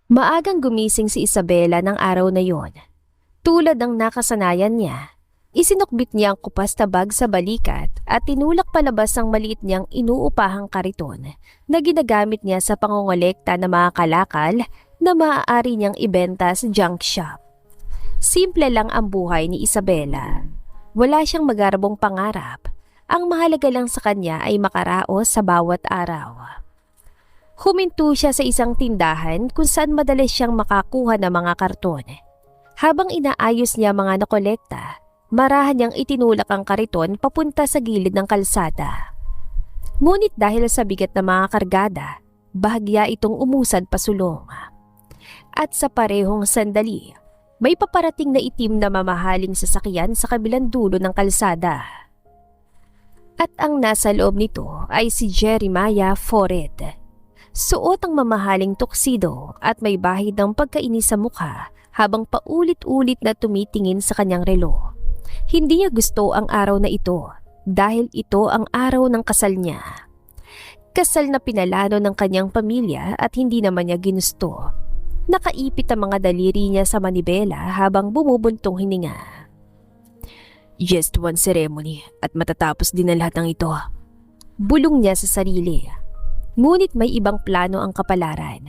Maagang gumising si Isabela ng araw na yon. Tulad ng nakasanayan niya, isinukbit niya ang kupas na bag sa balikat at tinulak palabas ang maliit niyang inuupahang kariton na ginagamit niya sa pangongolekta ng mga kalakal na maaari niyang ibenta sa junk shop. Simple lang ang buhay ni Isabela. Wala siyang magarbong pangarap. Ang mahalaga lang sa kanya ay makaraos sa bawat araw. Huminto siya sa isang tindahan kung saan madalas siyang makakuha ng mga karton. Habang inaayos niya mga nakolekta, marahan niyang itinulak ang kariton papunta sa gilid ng kalsada. Ngunit dahil sa bigat ng mga kargada, bahagya itong umusad pasulong. At sa parehong sandali, may paparating na itim na mamahaling sasakyan sa kabilang dulo ng kalsada. At ang nasa loob nito ay si Jeremiah Fored. Suot ang mamahaling tuksido at may bahid ng pagkainis sa mukha habang paulit-ulit na tumitingin sa kanyang relo. Hindi niya gusto ang araw na ito dahil ito ang araw ng kasal niya. Kasal na pinalano ng kanyang pamilya at hindi naman niya ginusto. Nakaipit ang mga daliri niya sa manibela habang bumubuntong hininga. Just one ceremony at matatapos din ang lahat ng ito. Bulong niya sa sarili. Ngunit may ibang plano ang kapalaran.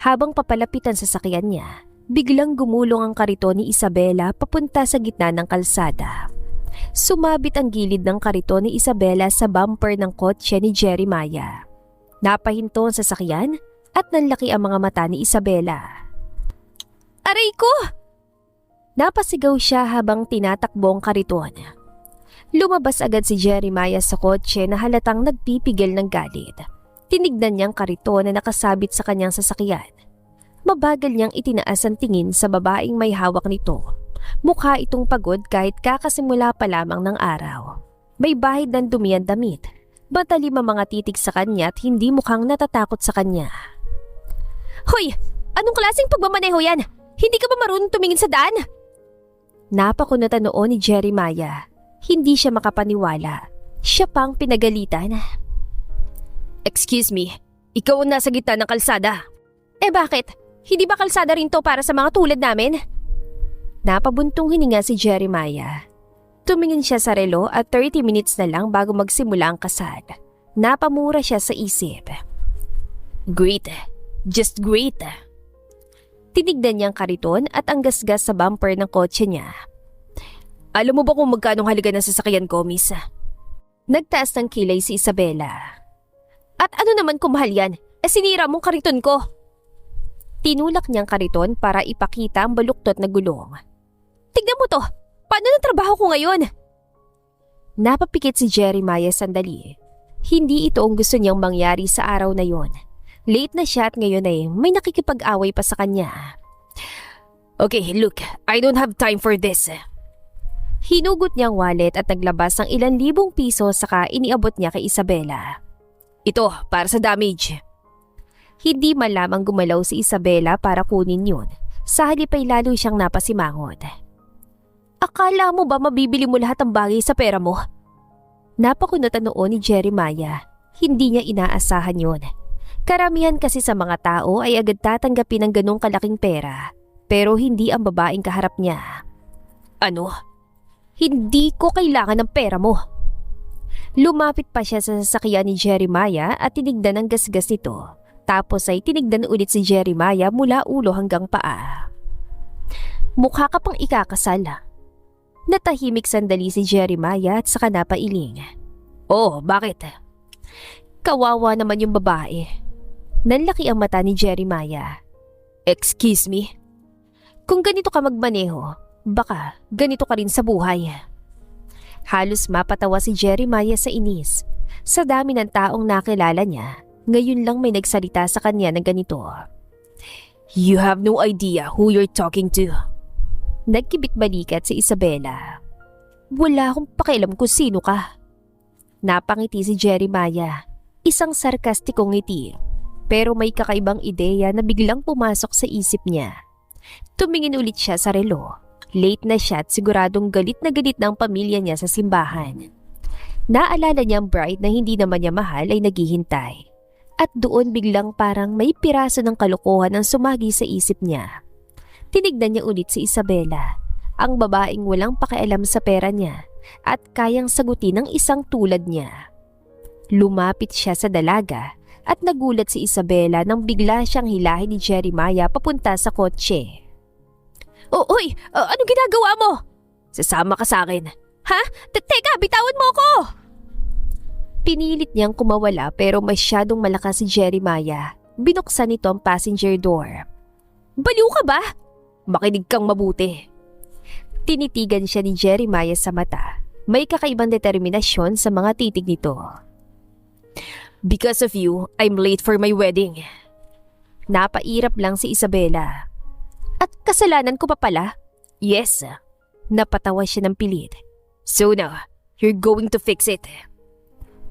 Habang papalapitan sa sakyan niya, biglang gumulong ang kariton ni Isabela papunta sa gitna ng kalsada. Sumabit ang gilid ng kariton ni Isabela sa bumper ng kotse ni Jeremiah. Napahinto ang sasakyan at nanlaki ang mga mata ni Isabela. Aray ko! Napasigaw siya habang tinatakbo ang kariton. Lumabas agad si Jeremiah sa kotse na halatang nagpipigil ng galit. Tinignan niyang kariton na nakasabit sa kanyang sasakyan. Mabagal niyang itinaas ang tingin sa babaeng may hawak nito. Mukha itong pagod kahit kakasimula pa lamang ng araw. May bahid ng dumi ang damit. Matalim ang mga titig sa kanya at hindi mukhang natatakot sa kanya. Hoy! Anong klaseng pagmamaneho yan? Hindi ka ba marunong tumingin sa daan? Napakunatan noon ni Jeremiah. Hindi siya makapaniwala. Siya pang pinagalitan. Excuse me, ikaw ang nasa gitna ng kalsada. Eh bakit? Hindi ba kalsada rin to para sa mga tulad namin? Napabuntong hininga si Jeremiah. Tumingin siya sa relo at 30 minutes na lang bago magsimula ang kasal. Napamura siya sa isip. Great. Just great. Tinignan niyang kariton at ang gasgas sa bumper ng kotse niya. Alam mo ba kung magkano halaga ng sasakyan ko, miss? Nagtaas ng kilay si Isabela. At ano naman kung mahal yan? Sinira mong kariton ko. Tinulak niyang kariton para ipakita ang baluktot na gulong. Tignan mo to! Paano ng trabaho ko ngayon? Napapikit si Jeremiah sandali. Hindi ito ang gusto niyang mangyari sa araw na yon. Late na siya at ngayon ay may nakikipag-away pa sa kanya. Okay, look, I don't have time for this. Hinugot niyang wallet at naglabas ng ilang libong piso saka iniabot niya kay Isabela. Ito, para sa damage. Hindi man lamang gumalaw si Isabela para kunin yun. Sa halip ay lalo siyang napasimangot. Akala mo ba mabibili mo lahat ng bagay sa pera mo? Napakunatan noon ni Jeremiah. Hindi niya inaasahan yun. Karamihan kasi sa mga tao ay agad tatanggapin ng ganong kalaking pera. Pero hindi ang babaeng kaharap niya. Ano? Hindi ko kailangan ng pera mo. Lumapit pa siya sa sasakyan ni Jeremiah at tinignan ang gasgas nito. Tapos ay tinignan ulit si Jeremiah mula ulo hanggang paa. Mukha ka pang ikakasal. Natahimik sandali si Jeremiah at saka napailing. Oh, bakit? Kawawa naman yung babae. Nanlaki ang mata ni Jeremiah. Excuse me? Kung ganito ka magmaneho, baka ganito ka rin sa buhay. Halos mapatawa si Jeremiah sa inis. Sa dami ng taong nakilala niya, ngayon lang may nagsalita sa kanya ng ganito. You have no idea who you're talking to. Nagkibit-balikat si Isabela. Wala akong pakialam kung sino ka. Napangiti si Jeremiah. Isang sarkastikong ngiti. Pero may kakaibang ideya na biglang pumasok sa isip niya. Tumingin ulit siya sa relo. Late na siya at siguradong galit na galit ng pamilya niya sa simbahan. Naalala niya ang bride na hindi naman niya mahal ay naghihintay. At doon biglang parang may piraso ng kalokohan ang sumagi sa isip niya. Tinignan niya ulit si Isabela, ang babaeng walang pakialam sa pera niya at kayang sagutin ng isang tulad niya. Lumapit siya sa dalaga at nagulat si Isabela nang bigla siyang hilahin ni Jeremiah papunta sa kotse. Oy, anong ginagawa mo? Sasama ka sa akin. Ha? Teka, bitawan mo ako! Pinilit niyang kumawala pero masyadong malakas si Jeremiah. Binuksan nito ang passenger door. Baliw ka ba? Makinig kang mabuti. Tinitigan siya ni Jeremiah sa mata. May kakaibang determinasyon sa mga titig nito. Because of you, I'm late for my wedding. Napairap lang si Isabela. At kasalanan ko pa pala? Yes. Napatawa siya ng pilit. So now, you're going to fix it.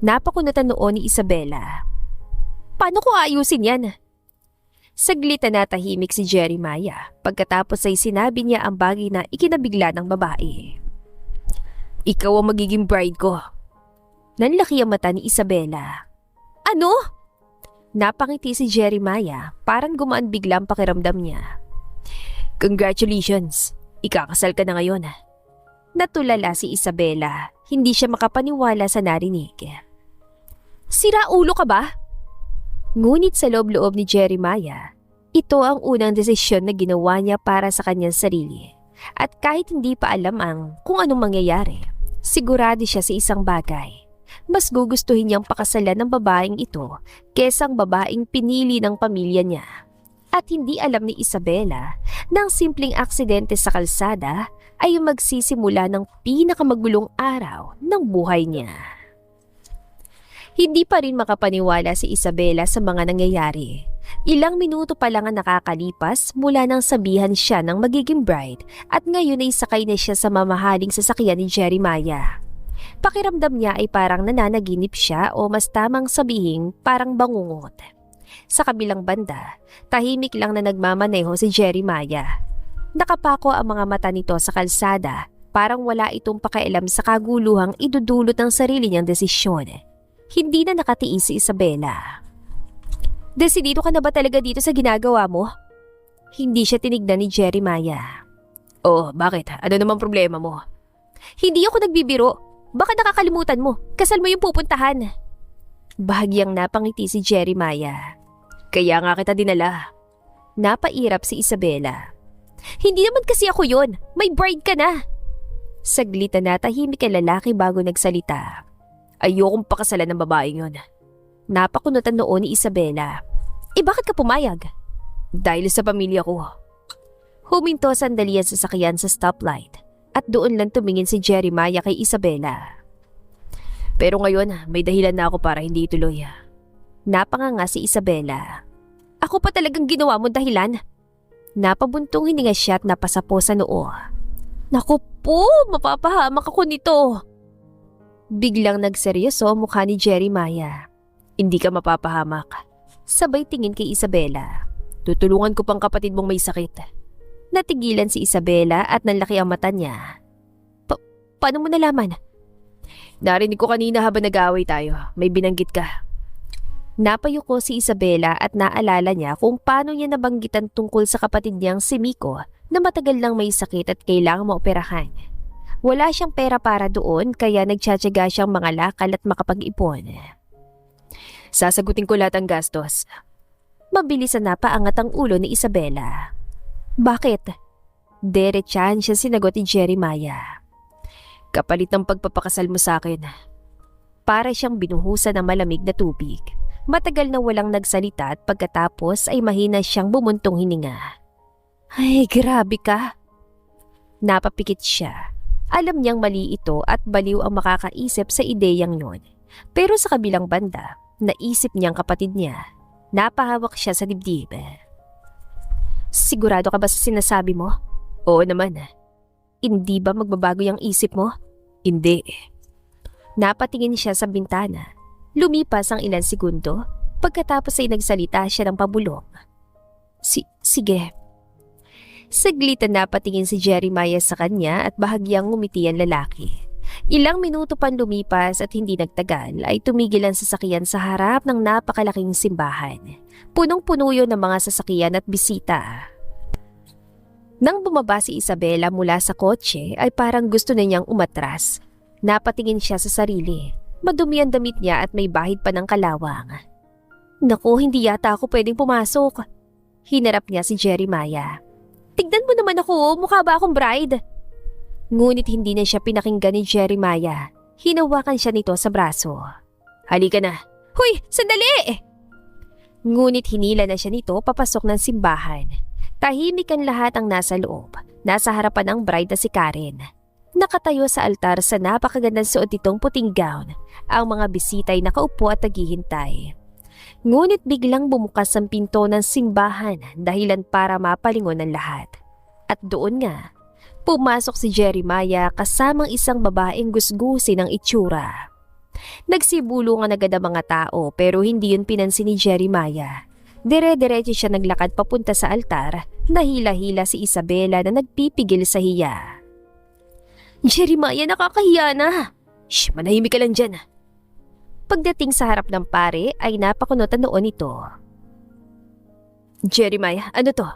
Napakunatan noon ni Isabela. Paano ko ayusin yan? Saglit na natahimik si Jeremiah pagkatapos ay sinabi niya ang bagay na ikinabigla ng babae. Ikaw ang magiging bride ko. Nanlaki ang mata ni Isabela. Ano? Napangiti si Jeremiah, parang gumaan bigla ang pakiramdam niya. Congratulations, ikakasal ka na ngayon. Natulala si Isabela, hindi siya makapaniwala sa narinig. Sira ulo ka ba? Ngunit sa loob-loob ni Jeremiah, ito ang unang desisyon na ginawa niya para sa kanyang sarili. At kahit hindi pa alam ang kung anong mangyayari, sigurado siya sa isang bagay. Mas gugustuhin niyang pakasalan ng babaeng ito kaysa ang babaeng pinili ng pamilya niya. At hindi alam ni Isabela na ang simpleng aksidente sa kalsada ay magsisimula ng pinakamagulong araw ng buhay niya. Hindi pa rin makapaniwala si Isabela sa mga nangyayari. Ilang minuto pa lang ang nakakalipas mula nang sabihan siya ng magiging bride at ngayon ay sakay na siya sa mamahaling sasakyan ni Jeremiah. Pakiramdam niya ay parang nananaginip siya o mas tamang sabihin parang bangungot. Sa kabilang banda, tahimik lang na nagmamaneho si Jeremiah. Nakapako ang mga mata nito sa kalsada, parang wala itong pakialam sa kaguluhang idudulot ng sarili niyang desisyon. Hindi na nakatiis si Isabela. Desidido ka na ba talaga dito sa ginagawa mo? Hindi siya tinignan ni Jeremiah. Oh, bakit? Ano namang problema mo? Hindi ako nagbibiro. Baka nakakalimutan mo. Kasal mo yung pupuntahan. Bahagyang napangiti si Jeremiah. Kaya nga kita dinala. Napairap si Isabela. Hindi naman kasi ako yon. May bride ka na. Saglit na natahimik ang lalaki bago nagsalita. Ayokong pakasalan ng babaeng yon. Napakunutan noon ni Isabela. Bakit ka pumayag? Dahil sa pamilya ko. Huminto sandali ang sasakyan sa stoplight at doon lang tumingin si Jeremiah kay Isabela. Pero ngayon, may dahilan na ako para hindi ituloy. Napanganga si Isabela. Ako pa talagang ginawa mo dahilan? Napabuntong hininga siya at napasapo sa noo. Naku po, mapapahamak ako nito. Biglang nagseryoso ang mukha ni Jeremiah. Hindi ka mapapahamak. Sabay tingin kay Isabela. Tutulungan ko pang kapatid mong may sakit. Natigilan si Isabela at nanlaki ang mata niya. Paano mo nalaman? Narinig ko kanina habang nag-aaway tayo. May binanggit ka. Napayuko si Isabela at naalala niya kung paano niya nabanggitan tungkol sa kapatid niyang si Miko na matagal lang may sakit at kailangang maoperahan. Wala siyang pera para doon kaya nagtsatsaga siyang mangalakal at makapag-ipon. Sasagutin ko lahat ang gastos. Mabilis na napaangat ang ulo ni Isabela. Bakit? Derechahan siya sinagot ni Jeremiah. Kapalit ng pagpapakasal mo sa akin. Para siyang binuhusan ng malamig na tubig. Matagal na walang nagsalita at pagkatapos ay mahina siyang bumuntong hininga. Ay, grabe ka. Napapikit siya. Alam niyang mali ito at baliw ang makakaisip sa ideyang yun. Pero sa kabilang banda, naisip niyang kapatid niya. Napahawak siya sa dibdib. Sigurado ka ba sa sinasabi mo? Oo naman. Hindi ba magbabago yung isip mo? Hindi. Napatingin siya sa bintana. Lumipas ang ilang segundo. Pagkatapos ay nagsalita siya ng pabulong. Sige. Saglit na napatingin si Jeremiah sa kanya at bahagyang ngumiti ang lalaki. Ilang minuto pang lumipas at hindi nagtagal ay tumigil ang sasakyan sa harap ng napakalaking simbahan. Punong-puno yun ng mga sasakyan at bisita. Nang bumaba si Isabela mula sa kotse ay parang gusto na niyang umatras. Napatingin siya sa sarili. Madumi ang damit niya at may bahid pa ng kalawang. Naku, hindi yata ako pwedeng pumasok. Hinarap niya si Jeremiah. Tignan mo naman ako, mukha ba akong bride? Ngunit hindi na siya pinakinggan ni Jeremiah. Hinawakan siya nito sa braso. Halika na. Huy, sandali! Ngunit hinila na siya nito papasok ng simbahan. Tahimik ang lahat ang nasa loob. Nasa harapan ng bride na si Karen. Nakatayo sa altar sa napakagandang suot nitong puting gown. Ang mga bisita ay nakaupo at naghihintay. Ngunit biglang bumukas ang pinto ng simbahan dahilan para mapalingon ang lahat. At doon nga, pumasok si Jeremiah kasamang isang babaeng gusgusi ng itsura. Nagsibulungan agad ang mga tao pero hindi yun pinansin ni Jeremiah. Dire-diretso siya naglakad papunta sa altar na hila-hila si Isabela na nagpipigil sa hiya. Jeremiah, nakakahiya na! Shh, manahimik ka lang dyan. Pagdating sa harap ng pare ay napakunutan noon ito. Jeremiah, ano to?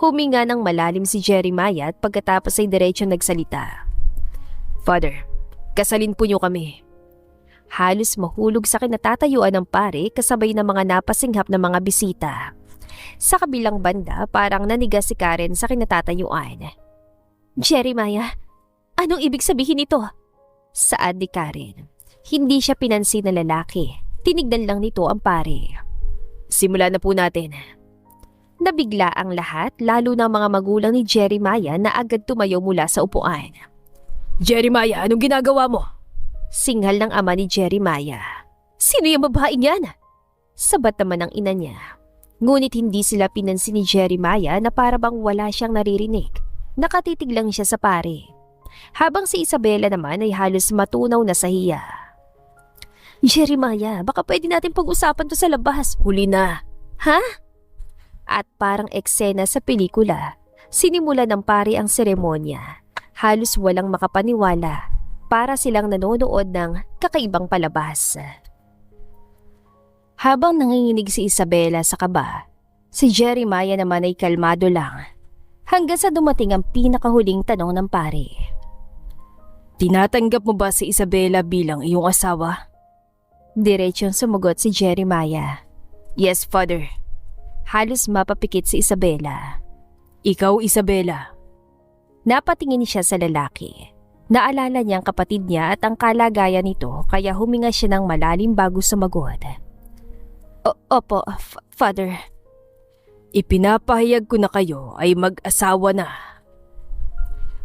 Huminga ng malalim si Jeremiah at pagkatapos ay diretso nagsalita. Father, kasalin po niyo kami. Halos mahulog sa kinatatayuan ng pare kasabay ng mga napasinghap na mga bisita. Sa kabilang banda parang nanigas si Karen sa kinatatayuan. Jeremiah, anong ibig sabihin nito? Saad ni Karen. Hindi siya pinansin na lalaki. Tinignan lang nito ang pare. Simula na po natin. Nabigla ang lahat lalo na mga magulang ni Jeremiah na agad tumayo mula sa upuan. Jeremiah, anong ginagawa mo? Singhal ng ama ni Jeremiah. Sino yung babaeng yan? Sabat naman ang ina niya. Ngunit hindi sila pinansin ni Jeremiah na parabang wala siyang naririnig. Nakatitig lang siya sa pare. Habang si Isabela naman ay halos matunaw na sa hiya. Jeremiah, baka pwede natin pag-usapan to sa labas. Huli na. Ha? At parang eksena sa pelikula, sinimula ng pare ang seremonya. Halos walang makapaniwala. Para silang nanonood ng kakaibang palabas. Habang nanginginig si Isabela sa kaba, si Jeremiah naman ay kalmado lang hanggang sa dumating ang pinakahuling tanong ng pare. Tinatanggap mo ba si Isabela bilang iyong asawa? Diretsong sumagot si Jeremiah. Yes, Father. Halos mapapikit si Isabela. Ikaw, Isabela. Napatingin siya sa lalaki. Naalala niya ang kapatid niya at ang kalagayan nito kaya huminga siya ng malalim bago sumagot. Opo, Father. Ipinapahayag ko na kayo ay mag-asawa na.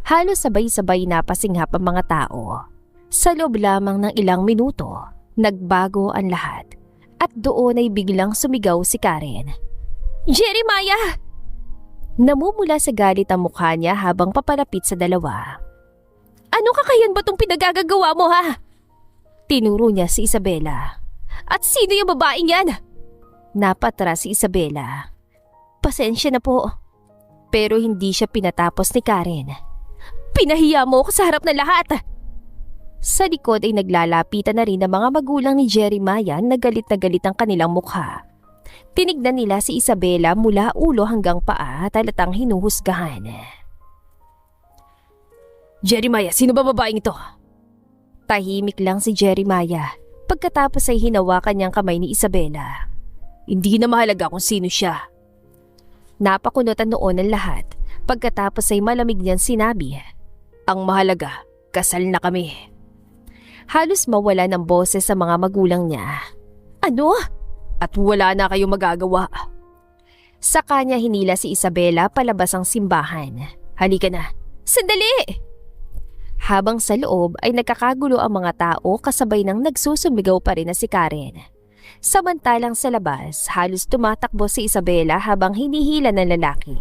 Halos sabay-sabay napasinghap ang mga tao. Sa loob lamang ng ilang minuto, nagbago ang lahat at doon ay biglang sumigaw si Karen. Jeremiah! Namumula sa galit ang mukha niya habang papalapit sa dalawa. Ano kakayan ba tong pinagagagawa mo, ha? Tinuro niya si Isabela. At sino yung babaeng yan? Napatras si Isabela. Pasensya na po. Pero hindi siya pinatapos ni Karen. Pinahiya mo ako sa harap ng lahat. Sa likod ay naglalapitan na rin ang mga magulang ni Jeremiah na galit ang kanilang mukha. Tinignan nila si Isabela mula ulo hanggang paa at halatang hinuhusgahan. Jeremiah, sino ba babaeng ito? Tahimik lang si Jeremiah pagkatapos ay hinawakan niyang kamay ni Isabela. Hindi na mahalaga kung sino siya. Napakunutan noon ang lahat pagkatapos ay malamig niyang sinabi. Ang mahalaga, kasal na kami. Halos mawala ng boses sa mga magulang niya. Ano? At wala na kayong magagawa. Sa kanya hinila si Isabela palabas ang simbahan. Halika na. Sandali! Habang sa loob ay nagkakagulo ang mga tao kasabay ng nagsusumigaw pa rin na si Karen. Samantalang sa labas, halos tumatakbo si Isabela habang hinihila ng lalaki.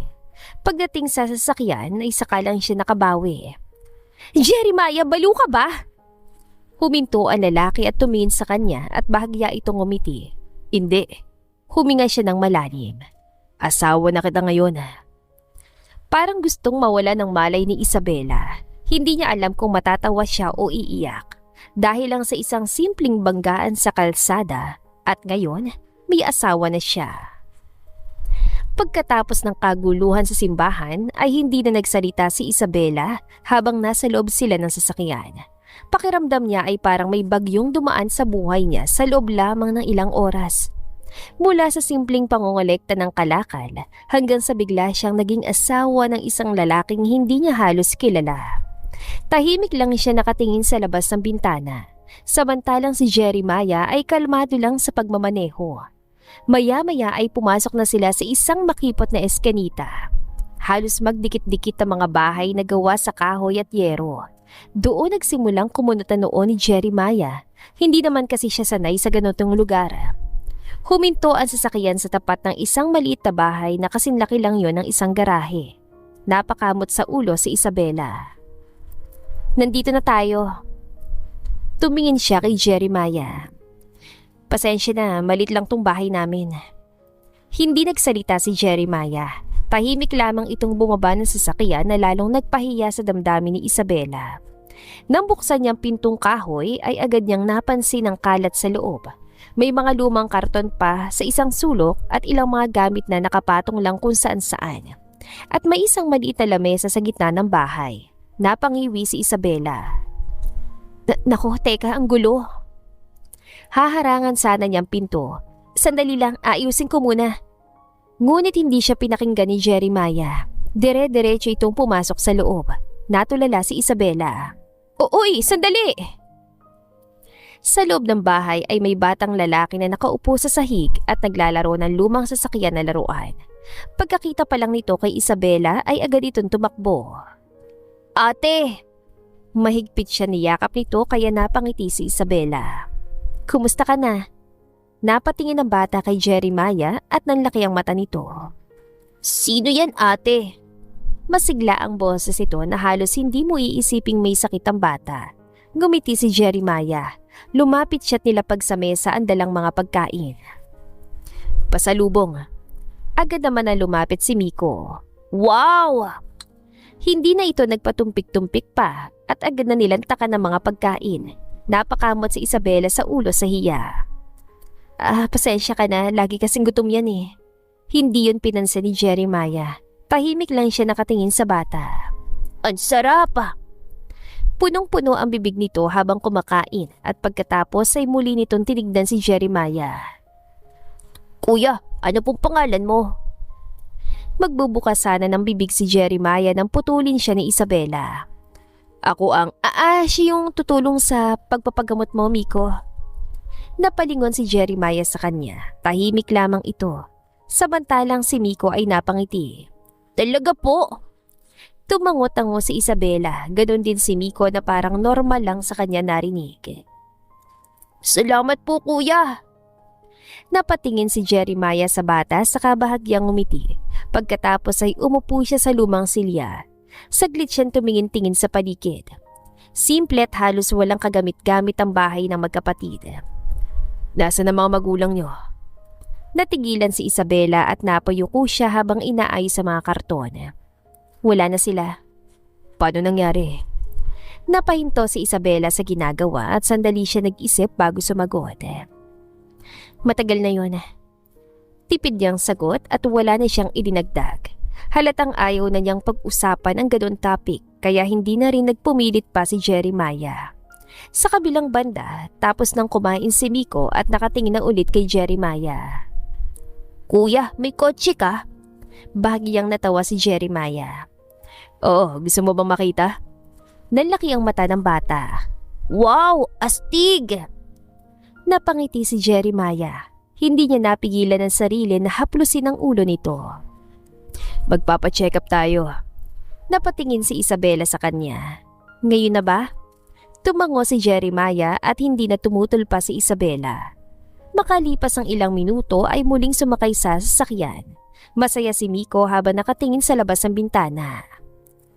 Pagdating sa sasakyan ay saka lang siya nakabawi. Jeremiah, baliw ka ba? Huminto ang lalaki at tumingin sa kanya at bahagya itong umiti. Hindi. Huminga siya ng malalim. Asawa na kita ngayon. Parang gustong mawala ng malay ni Isabela. Hindi niya alam kung matatawa siya o iiyak dahil lang sa isang simpleng banggaan sa kalsada at ngayon may asawa na siya. Pagkatapos ng kaguluhan sa simbahan ay hindi na nagsalita si Isabela habang nasa loob sila ng sasakyan. Pakiramdam niya ay parang may bagyong dumaan sa buhay niya sa loob lamang ng ilang oras. Mula sa simpleng pangongolekta ng kalakal hanggang sa bigla siyang naging asawa ng isang lalaking hindi niya halos kilala. Tahimik lang siya nakatingin sa labas ng bintana, samantalang si Jeremiah ay kalmado lang sa pagmamaneho. Maya-maya ay pumasok na sila sa isang makipot na eskanita. Halos magdikit-dikit ang mga bahay na gawa sa kahoy at yero. Doon nagsimulang kumunutan noon ni Jeremiah. Hindi naman kasi siya sanay sa ganitong lugar. Huminto ang sasakyan sa tapat ng isang maliit na bahay na kasinlaki lang yon ng isang garahe. Napakamot sa ulo si Isabela. Nandito na tayo. Tumingin siya kay Jeremiah. Pasensya na, malit lang tong bahay namin. Hindi nagsalita si Jeremiah. Tahimik lamang itong bumaba ng sasakyan na lalong nagpahiya sa damdamin ni Isabela. Nang buksan niyang pintong kahoy ay agad niyang napansin ang kalat sa loob. May mga lumang karton pa sa isang sulok at ilang mga gamit na nakapatong lang kung saan-saan. At may isang maliit na lamesa sa gitna ng bahay. Napangiwi si Isabela. Naku, teka, ang gulo. Haharangan sana niyang pinto. Sandali lang, ayusin ko muna. Ngunit hindi siya pinakinggan ni Jeremiah. Dire-diretso itong pumasok sa loob. Natulala si Isabela. Uy, sandali! Sa loob ng bahay ay may batang lalaki na nakaupo sa sahig at naglalaro ng lumang sasakyan na laruan. Pagkakita pa lang nito kay Isabela ay agad itong tumakbo. Ate! Mahigpit siya niyakap nito kaya napangiti si Isabela. Kumusta ka na? Napatingin ang bata kay Jeremiah at nanlaki ang mata nito. Sino yan, ate? Masigla ang boses ito na halos hindi mo iisiping may sakit ang bata. Ngumiti si Jeremiah. Lumapit siya't nilapag sa mesa ang dalang mga pagkain. Pasalubong. Agad naman na lumapit si Miko. Wow! Hindi na ito nagpatumpik-tumpik pa at agad na nilantakan ng mga pagkain. Napakamot si Isabela sa ulo sa hiya. Pasensya ka na, lagi kasing gutom yan eh. Hindi yun pinansin ni Jeremiah. Tahimik lang siya nakatingin sa bata. Ang sarap! Punong-puno ang bibig nito habang kumakain at pagkatapos ay muli nitong tinignan si Jeremiah. Kuya, ano pong pangalan mo? Magbubukas sana ng bibig si Jeremiah nang putulin siya ni Isabela. Ako ang, siya yung tutulong sa pagpapagamot mo, Miko. Napalingon si Jeremiah sa kanya. Tahimik lamang ito. Samantalang si Miko ay napangiti. Talaga po? Tumango-tango si Isabela. Ganon din si Miko na parang normal lang sa kanya narinig. Salamat po, kuya. Napatingin si Jeremiah sa bata sa kabahagyang umiti. Pagkatapos ay umupo siya sa lumang silya. Saglit siyang tumingin-tingin sa paligid. Simple at halos walang kagamit-gamit ang bahay ng magkapatid. Nasaan ang mga magulang niyo? Natigilan si Isabela at napayuko siya habang inaayos sa mga karton. Wala na sila. Paano nangyari? Napahinto si Isabela sa ginagawa at sandali siya nag-isip bago sumagot. Matagal na yun. Tipid niyang sagot at wala na siyang idinagdag. Halatang ayaw na niyang pag-usapan ang ganun topic kaya hindi na rin nagpumilit pa si Jeremiah. Sa kabilang banda, tapos nang kumain si Miko at nakatingin na ulit kay Jeremiah. Kuya, may kotse ka? Bahagyang natawa si Jeremiah. Oo, gusto mo bang makita? Nanlaki ang mata ng bata. Wow, astig! Napangiti si Jeremiah. Hindi niya napigilan ang sarili na haplusin ang ulo nito. Magpapacheck up tayo. Napatingin si Isabela sa kanya. Ngayon na ba? Tumango si Jeremiah at hindi na tumutol pa si Isabela. Makalipas ang ilang minuto ay muling sumakay sa sasakyan. Masaya si Miko habang nakatingin sa labas ng bintana.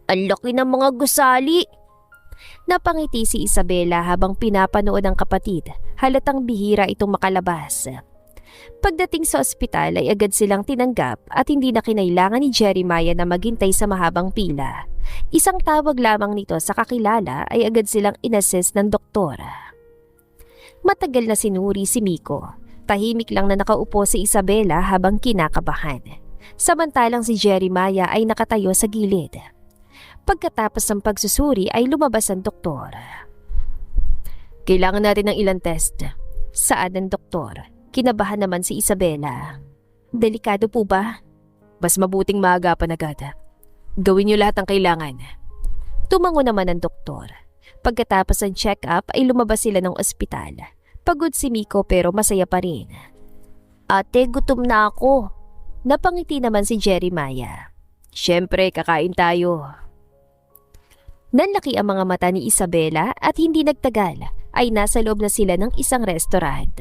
Ang laki ng mga gusali! Napangiti si Isabela habang pinapanood ang kapatid. Halatang bihira itong makalabas. Pagdating sa ospital ay agad silang tinanggap at hindi na kinailangan ni Jeremiah na maghintay sa mahabang pila. Isang tawag lamang nito sa kakilala ay agad silang inassess ng doktor. Matagal na sinuri si Miko. Tahimik lang na nakaupo si Isabela habang kinakabahan. Samantalang si Jeremiah ay nakatayo sa gilid. Pagkatapos ng pagsusuri ay lumabas ang doktor. Kailangan natin ng ilang test. Saad ng doktor. Kinabahan naman si Isabela. Delikado po ba? Mas mabuting maagapan agad. Gawin niyo lahat ng kailangan. Tumango naman ang doktor. Pagkatapos ng check-up ay lumabas sila ng ospital. Pagod si Miko pero masaya pa rin. Ate, gutom na ako. Napangiti naman si Jeremiah. Siyempre, kakain tayo. Nanlaki ang mga mata ni Isabela at hindi nagtagal ay nasa loob na sila ng isang restaurant.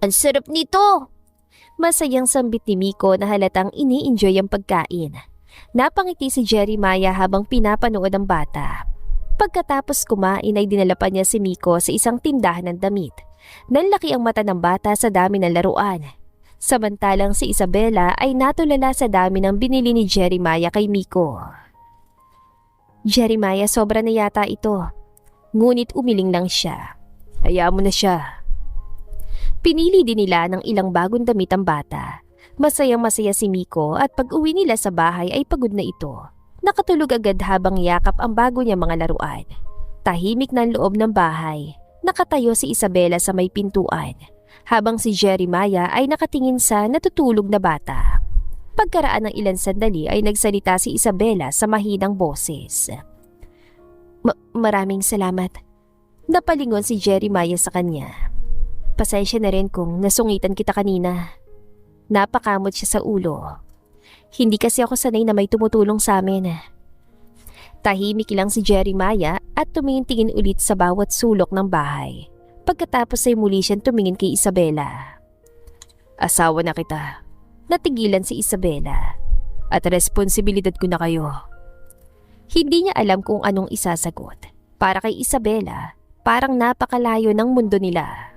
Ang sarap nito! Masayang sambit ni Miko na halatang ini-enjoy ang pagkain. Napangiti si Jeremiah habang pinapanood ang bata. Pagkatapos kumain ay dinala pa niya si Miko sa isang tindahan ng damit. Nanlaki ang mata ng bata sa dami ng laruan. Samantalang si Isabela ay natulala sa dami ng binili ni Jeremiah kay Miko. Jeremiah, sobra na yata ito. Ngunit umiling lang siya. Hayaan mo na siya. Pinili din nila ng ilang bagong damit ang bata. Masayang-masaya si Miko at pag-uwi nila sa bahay ay pagod na ito. Nakatulog agad habang yakap ang bago niya mga laruan. Tahimik ng loob ng bahay. Nakatayo si Isabela sa may pintuan, habang si Jeremiah ay nakatingin sa natutulog na bata. Pagkaraan ng ilang sandali ay nagsalita si Isabela sa mahinang boses. Maraming salamat. Napalingon si Jeremiah sa kanya. Pasensya na rin kung nasungitan kita kanina. Napakamot siya sa ulo. Hindi kasi ako sanay na may tumutulong sa amin. Tahimik lang si Jeremiah at tumingin-tingin ulit sa bawat sulok ng bahay. Pagkatapos ay muli siyang tumingin kay Isabela. Asawa na kita. Natigilan si Isabela. At responsibilidad ko na kayo. Hindi niya alam kung anong isasagot. Para kay Isabela, parang napakalayo ng mundo nila.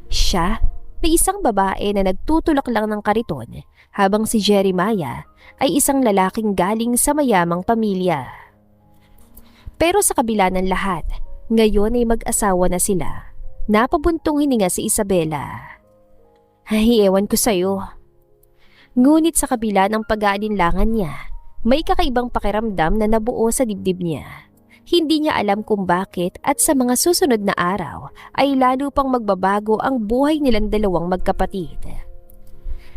Siya, may isang babae na nagtutulak lang ng kariton, habang si Jeremiah ay isang lalaking galing sa mayamang pamilya. Pero sa kabila ng lahat, ngayon ay mag-asawa na sila. Napabuntong hininga si Isabela. Ay, ewan ko sa'yo. Ngunit sa kabila ng pag-aalinlangan niya, may kakaibang pakiramdam na nabuo sa dibdib niya. Hindi niya alam kung bakit at sa mga susunod na araw ay lalo pang magbabago ang buhay nilang dalawang magkapatid.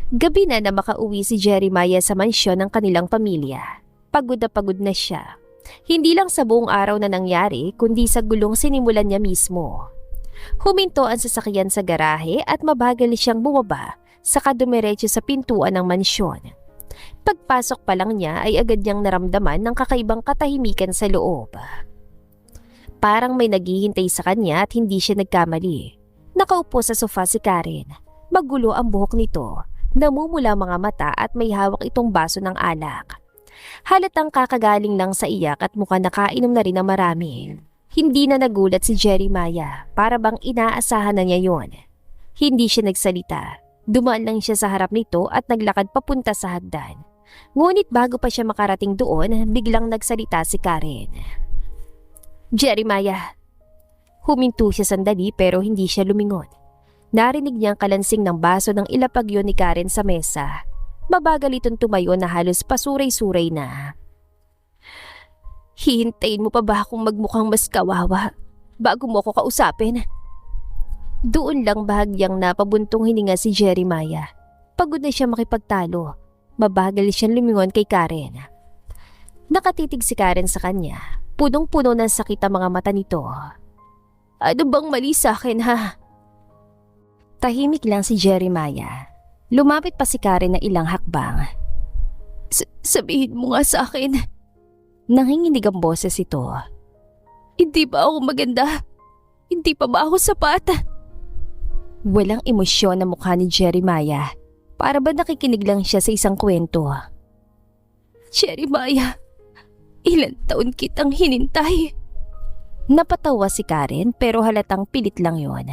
Gabi na makauwi si Jeremiah sa mansyon ng kanilang pamilya. Pagod na siya. Hindi lang sa buong araw na nangyari kundi sa gulong sinimulan niya mismo. Huminto ang sasakyan sa garahe at mabagal siyang bumaba saka dumiretso sa pintuan ng mansyon. Pagpasok pa lang niya ay agad niyang naramdaman ng kakaibang katahimikan sa loob. Parang may naghihintay sa kanya at hindi siya nagkamali. Nakaupo sa sofa si Karen. Magulo ang buhok nito. Namumula mga mata at may hawak itong baso ng alak. Halatang kakagaling lang sa iyak at mukhang nakainom na rin ng marami. Hindi na nagulat si Jeremiah, para bang inaasahan na niya yon. Hindi siya nagsalita. Dumaan lang siya sa harap nito at naglakad papunta sa hagdan. Ngunit bago pa siya makarating doon, biglang nagsalita si Karen. Jeremiah. Huminto siya sandali pero hindi siya lumingon. Narinig niya ang kalansing ng baso ng ilapagyo ni Karen sa mesa. Mabagal itong tumayo na halos pasuray-suray na. Hihintayin mo pa ba akong magmukhang mas kawawa bago mo ako kausapin? Doon lang bahagyang napabuntong hininga si Jeremiah. Pagod na siya makipagtalo. Mabagal siyang lumingon kay Karen. Nakatitig si Karen sa kanya. Punong-puno ng sakit ang mga mata nito. Ano bang mali sa akin, ha? Tahimik lang si Jeremiah. Lumapit pa si Karen na ilang hakbang. Sabihin mo nga sa akin. Nanginginig ang boses ito. Hindi ba ako maganda? Hindi pa ba ako sapat? Walang emosyon na mukha ni Jeremiah. Para ba nakikinig lang siya sa isang kwento? Jeremiah, ilang taon kitang hinintay. Napatawa si Karen pero halatang pilit lang yon.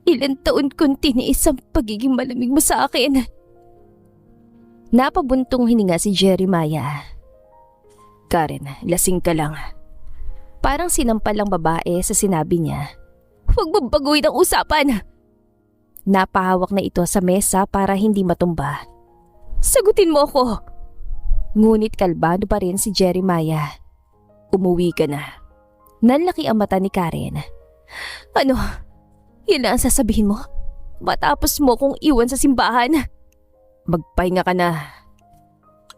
Ilang taon kong tiniis ang pagiging malamig mo sa akin. Napabuntong hininga si Jeremiah. Karen, lasing ka lang. Parang sinampal ang babae sa sinabi niya. Huwag mo baguhin ang usapan. Napahawak na ito sa mesa para hindi matumba. Sagutin mo ako. Ngunit kalbado pa rin si Jeremiah. Umuwi ka na. Nanlaki ang mata ni Karen. Ano? Yan na ang sasabihin mo? Matapos mo kong iwan sa simbahan? Magpahinga ka na.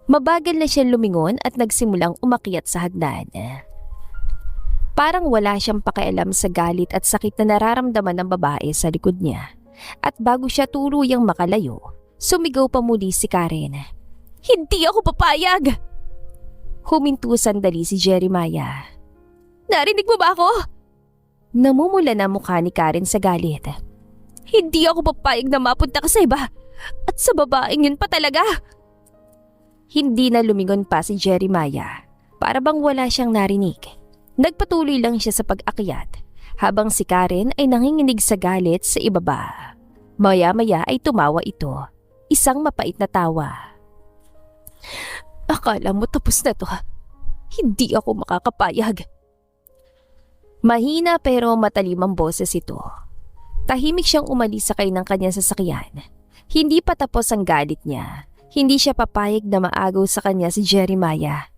Mabagal na siya lumingon at nagsimulang umakyat sa hagdan. Parang wala siyang pakialam sa galit at sakit na nararamdaman ng babae sa likod niya. At bago siya tuluyang makalayo, sumigaw pa muli si Karen. Hindi ako papayag! Huminto sandali si Jeremiah. Narinig mo ba ako? Namumula na mukha ni Karen sa galit. Hindi ako papayag na mapunta ka sa iba. At sa babaeng yun pa talaga. Hindi na lumingon pa si Jeremiah. Para bang wala siyang narinig. Nagpatuloy lang siya sa pag-akyat habang si Karen ay nanginginig sa galit sa ibaba. Maya-maya ay tumawa ito. Isang mapait na tawa. Akala mo tapos na to. Hindi ako makakapayag. Mahina pero matalim ang boses ito. Tahimik siyang umalis sakay ng kanyang sasakyan. Hindi pa tapos ang galit niya. Hindi siya papayag na maagaw sa kanya si Jeremiah.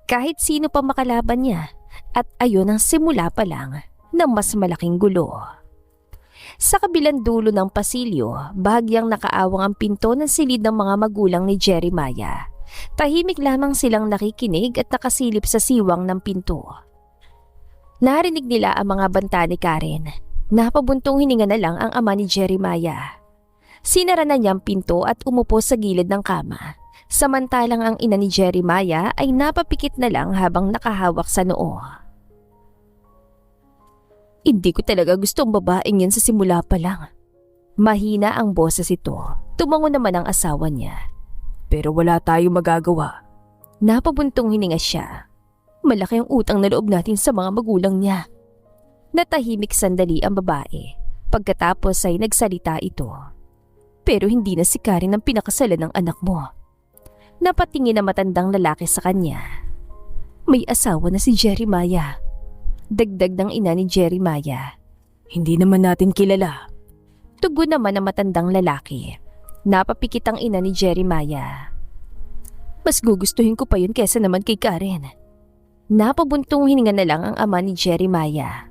Kahit sino pa makalaban niya. At ayun ang simula pa lang ng mas malaking gulo. Sa kabilang dulo ng pasilyo, bahagyang nakaawang ang pinto ng silid ng mga magulang ni Jeremiah. Tahimik lamang silang nakikinig at nakasilip sa siwang ng pinto. Narinig nila ang mga banta ni Karen. Napabuntong hininga na lang ang ama ni Jeremiah. Sinara na niya ang pinto at umupo sa gilid ng kama. Samantalang ang ina ni Jeremiah ay napapikit na lang habang nakahawak sa noo. Hindi ko talaga gusto ang babaeng yan sa simula pa lang. Mahina ang boses ito. Tumango naman ang asawa niya. Pero wala tayong magagawa. Napabuntong hininga siya. Malaki ang utang na loob natin sa mga magulang niya. Natahimik sandali ang babae. Pagkatapos ay nagsalita ito. Pero hindi na si Karen ang pinakasalan ng anak mo. Napatingin na matandang lalaki sa kanya. May asawa na si Jeremiah. Dagdag ng ina ni Jeremiah. Hindi naman natin kilala. Tugon naman ang matandang lalaki. Napapikit ang ina ni Jeremiah. Mas gugustuhin ko pa yun kesa naman kay Karen. Napabuntong hininga na lang ang ama ni Jeremiah.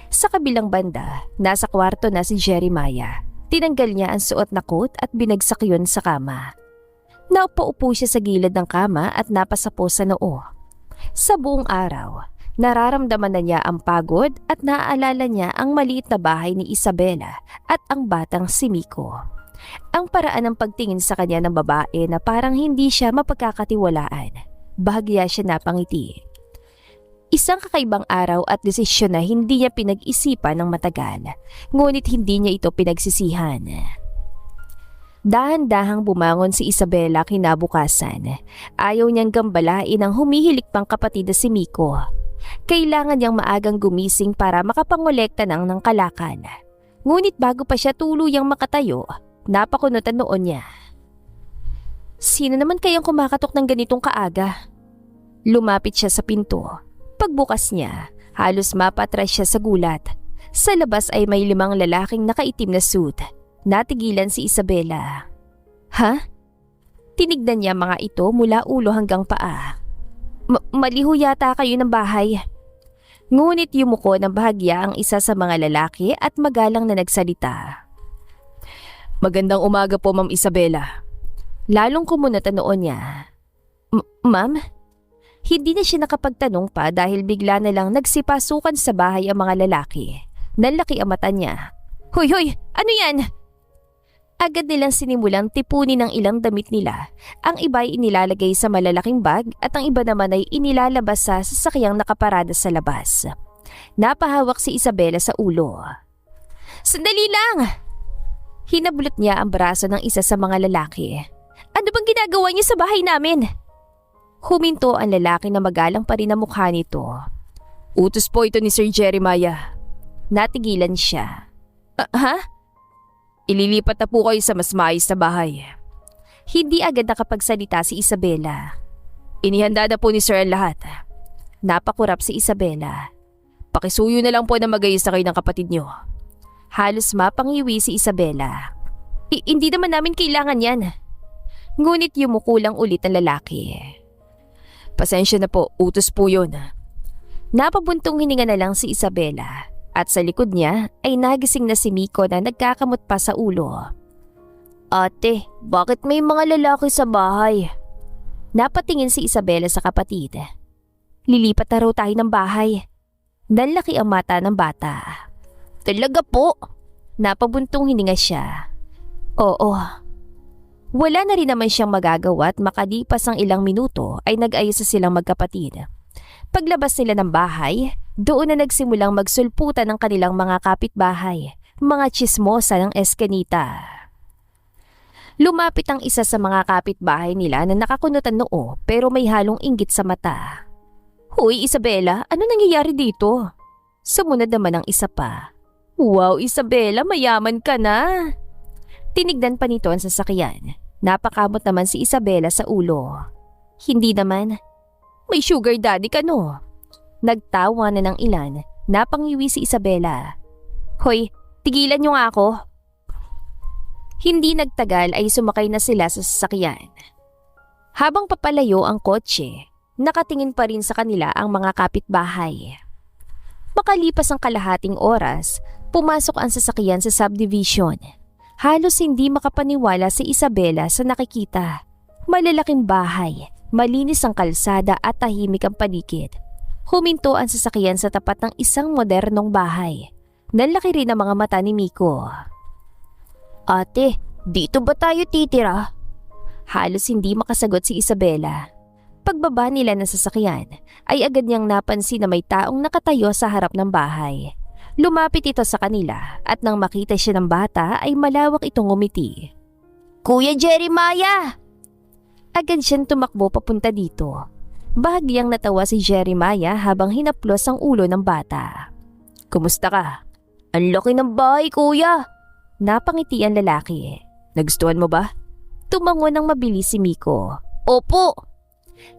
Sa kabilang banda, nasa kwarto na si Jeremiah. Tinanggal niya ang suot na coat at binagsak yun sa kama. Naupo-upo siya sa gilid ng kama at napasapo sa noo. Sa buong araw, nararamdaman na niya ang pagod at naaalala niya ang maliit na bahay ni Isabela at ang batang si Miko. Ang paraan ng pagtingin sa kanya ng babae na parang hindi siya mapagkakatiwalaan. Bahagya siya napangiti. Isang kakaibang araw at desisyon na hindi niya pinag-isipan ng matagal, ngunit hindi niya ito pinagsisihan. Dahan-dahang bumangon si Isabela kinabukasan. Ayaw niyang gambalain ang humihilik pang kapatid na si Miko. Kailangan niyang maagang gumising para makapangolekta ng kalakan. Ngunit bago pa siya tuluyang makatayo, napakunutan noon niya. Sino naman kayang kumakatok ng ganitong kaaga? Lumapit siya sa pinto. Pagbukas niya, halos mapatras siya sa gulat. Sa labas ay may 5 lalaking nakaitim na suit. Natigilan si Isabela. Ha? Tinignan niya mga ito mula ulo hanggang paa. Maliho yata kayo ng bahay. Ngunit yumuko ng bahagya ang isa sa mga lalaki at magalang na nagsalita. Magandang umaga po, Ma'am Isabela. Lalong kumunatan noon niya. Ma'am? Hindi na siya nakapagtanong pa dahil bigla na lang nagsipasukan sa bahay ang mga lalaki. Nanlaki ang mata niya. Hoy, ano yan? Agad nilang sinimulang tipunin ng ilang damit nila. Ang iba ay inilalagay sa malalaking bag at ang iba naman ay inilalabas sa sasakyang nakaparada sa labas. Napahawak si Isabela sa ulo. Sandali lang! Hinabulot niya ang braso ng isa sa mga lalaki. Ano bang ginagawa niya sa bahay namin? Huminto ang lalaki na magalang pa rin ang mukha nito. Utos po ito ni Sir Jeremiah. Natigilan siya. Ha? Ililipat na po kayo sa mas maayos na bahay. Hindi agad nakapagsalita si Isabela. Inihanda na po ni Sir ang lahat. Napakurap si Isabela. Pakisuyo na lang po na magayos na kayo ng kapatid niyo. Halos mapangiwi si Isabela. Hindi naman namin kailangan yan. Ngunit yumuko lang ulit ang lalaki. Pasensya na po, utos po yun. Napabuntong hininga na lang si Isabela at sa likod niya ay nagising na si Miko na nagkakamot pa sa ulo. Ate, bakit may mga lalaki sa bahay? Napatingin si Isabela sa kapatid. Lilipat na raw tayo ng bahay. Nanlaki ang mata ng bata. Talaga po? Napabuntong hininga siya. Oo. Wala na rin naman siyang magagawa at makalipas ang ilang minuto ay nag-ayos na silang magkapatid. Paglabas nila ng bahay, doon na nagsimulang magsulputan ng kanilang mga kapitbahay, mga tsismosa ng eskanita. Lumapit ang isa sa mga kapitbahay nila na nakakunutan noo pero may halong inggit sa mata. Hoy Isabela, ano nangyayari dito? Sumunod naman ang isa pa. Wow Isabela, mayaman ka na. Tinignan pa nito ang sasakyan. Napakamot naman si Isabela sa ulo. Hindi naman. May sugar daddy ka no? Nagtawa na ng ilan. Napangiwi si Isabela. Hoy, tigilan niyo nga ako. Hindi nagtagal ay sumakay na sila sa sasakyan. Habang papalayo ang kotse, nakatingin pa rin sa kanila ang mga kapitbahay. Makalipas ang kalahating oras, pumasok ang sasakyan sa subdivision. Halos hindi makapaniwala si Isabela sa nakikita. Malalaking bahay, malinis ang kalsada at tahimik ang paligid. Huminto ang sasakyan sa tapat ng isang modernong bahay. Nanlaki rin ang mga mata ni Miko. Ate, dito ba tayo titira? Halos hindi makasagot si Isabela. Pagbaba nila ng sasakyan, ay agad niyang napansin na may taong nakatayo sa harap ng bahay. Lumapit ito sa kanila at nang makita siya ng bata ay malawak itong ngumiti. Kuya Jeremiah! Agad siyang tumakbo papunta dito. Bahagyang natawa si Jeremiah habang hinaplos ang ulo ng bata. Kumusta ka? Ang laki ng bahay, kuya! Napangiti ang lalaki. Nagustuhan mo ba? Tumango ng mabilis si Miko. Opo!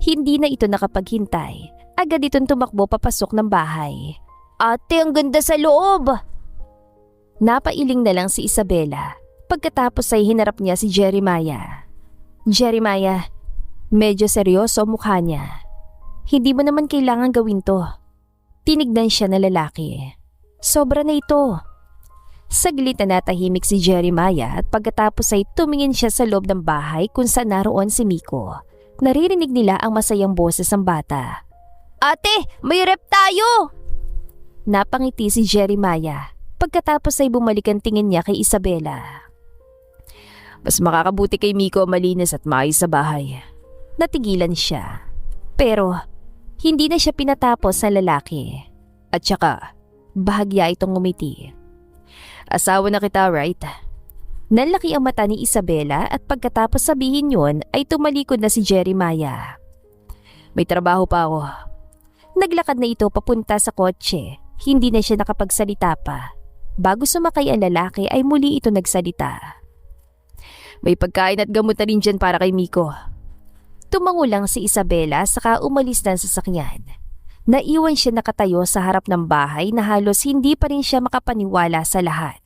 Hindi na ito nakapaghintay. Agad itong tumakbo papasok ng bahay. Ate, ang ganda sa loob! Napailing na lang si Isabela. Pagkatapos ay hinarap niya si Jeremiah. Jeremiah, medyo seryoso ang mukha niya. Hindi mo naman kailangan gawin to. Tinignan siya na lalaki. Sobra na ito. Saglit na natahimik si Jeremiah at pagkatapos ay tumingin siya sa loob ng bahay kung saan naroon si Miko. Naririnig nila ang masayang boses ng bata. Ate, may rep tayo! Napangiti si Jeremiah. Pagkatapos ay bumalik ang tingin niya kay Isabela. Mas makakabuti kay Miko malinis at maayos sa bahay. Natigilan siya. Pero hindi na siya pinatapos sa lalaki. At saka, bahagya itong ngumiti. Asawa na kita, right? Nanlaki ang mata ni Isabela at pagkatapos sabihin yun ay tumalikod na si Jeremiah. May trabaho pa ako. Naglakad na ito papunta sa kotse. Hindi na siya nakapagsalita pa. Bago sumakay ang lalaki ay muli ito nagsalita. May pagkain at gamot na rin dyan para kay Miko. Tumango lang si Isabela saka umalis na sa sasakyan. Naiwan siya nakatayo sa harap ng bahay na halos hindi pa rin siya makapaniwala sa lahat.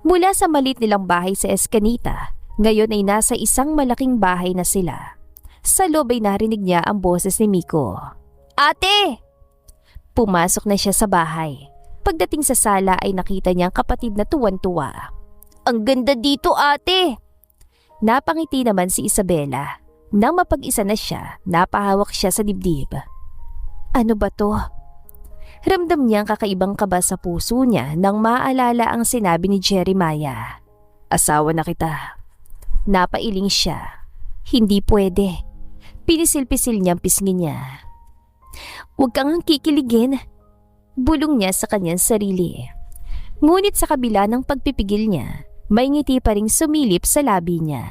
Mula sa maliit nilang bahay sa Escanita, ngayon ay nasa isang malaking bahay na sila. Sa loob ay narinig niya ang boses ni Miko. Ate! Pumasok na siya sa bahay. Pagdating sa sala ay nakita niya ang kapatid na tuwan-tuwa. Ang ganda dito, ate! Napangiti naman si Isabela. Nang mapag-isa na siya, napahawak siya sa dibdib. Ano ba to? Ramdam niya ang kakaibang kaba sa puso niya nang maalala ang sinabi ni Jeremiah. Asawa na kita. Napailing siya. Hindi pwede. Pinisil-pisil niyang pisngin niya. Huwag kang kikiligin. Bulong niya sa kanyang sarili. Ngunit sa kabila ng pagpipigil niya, may ngiti pa ring sumilip sa labi niya.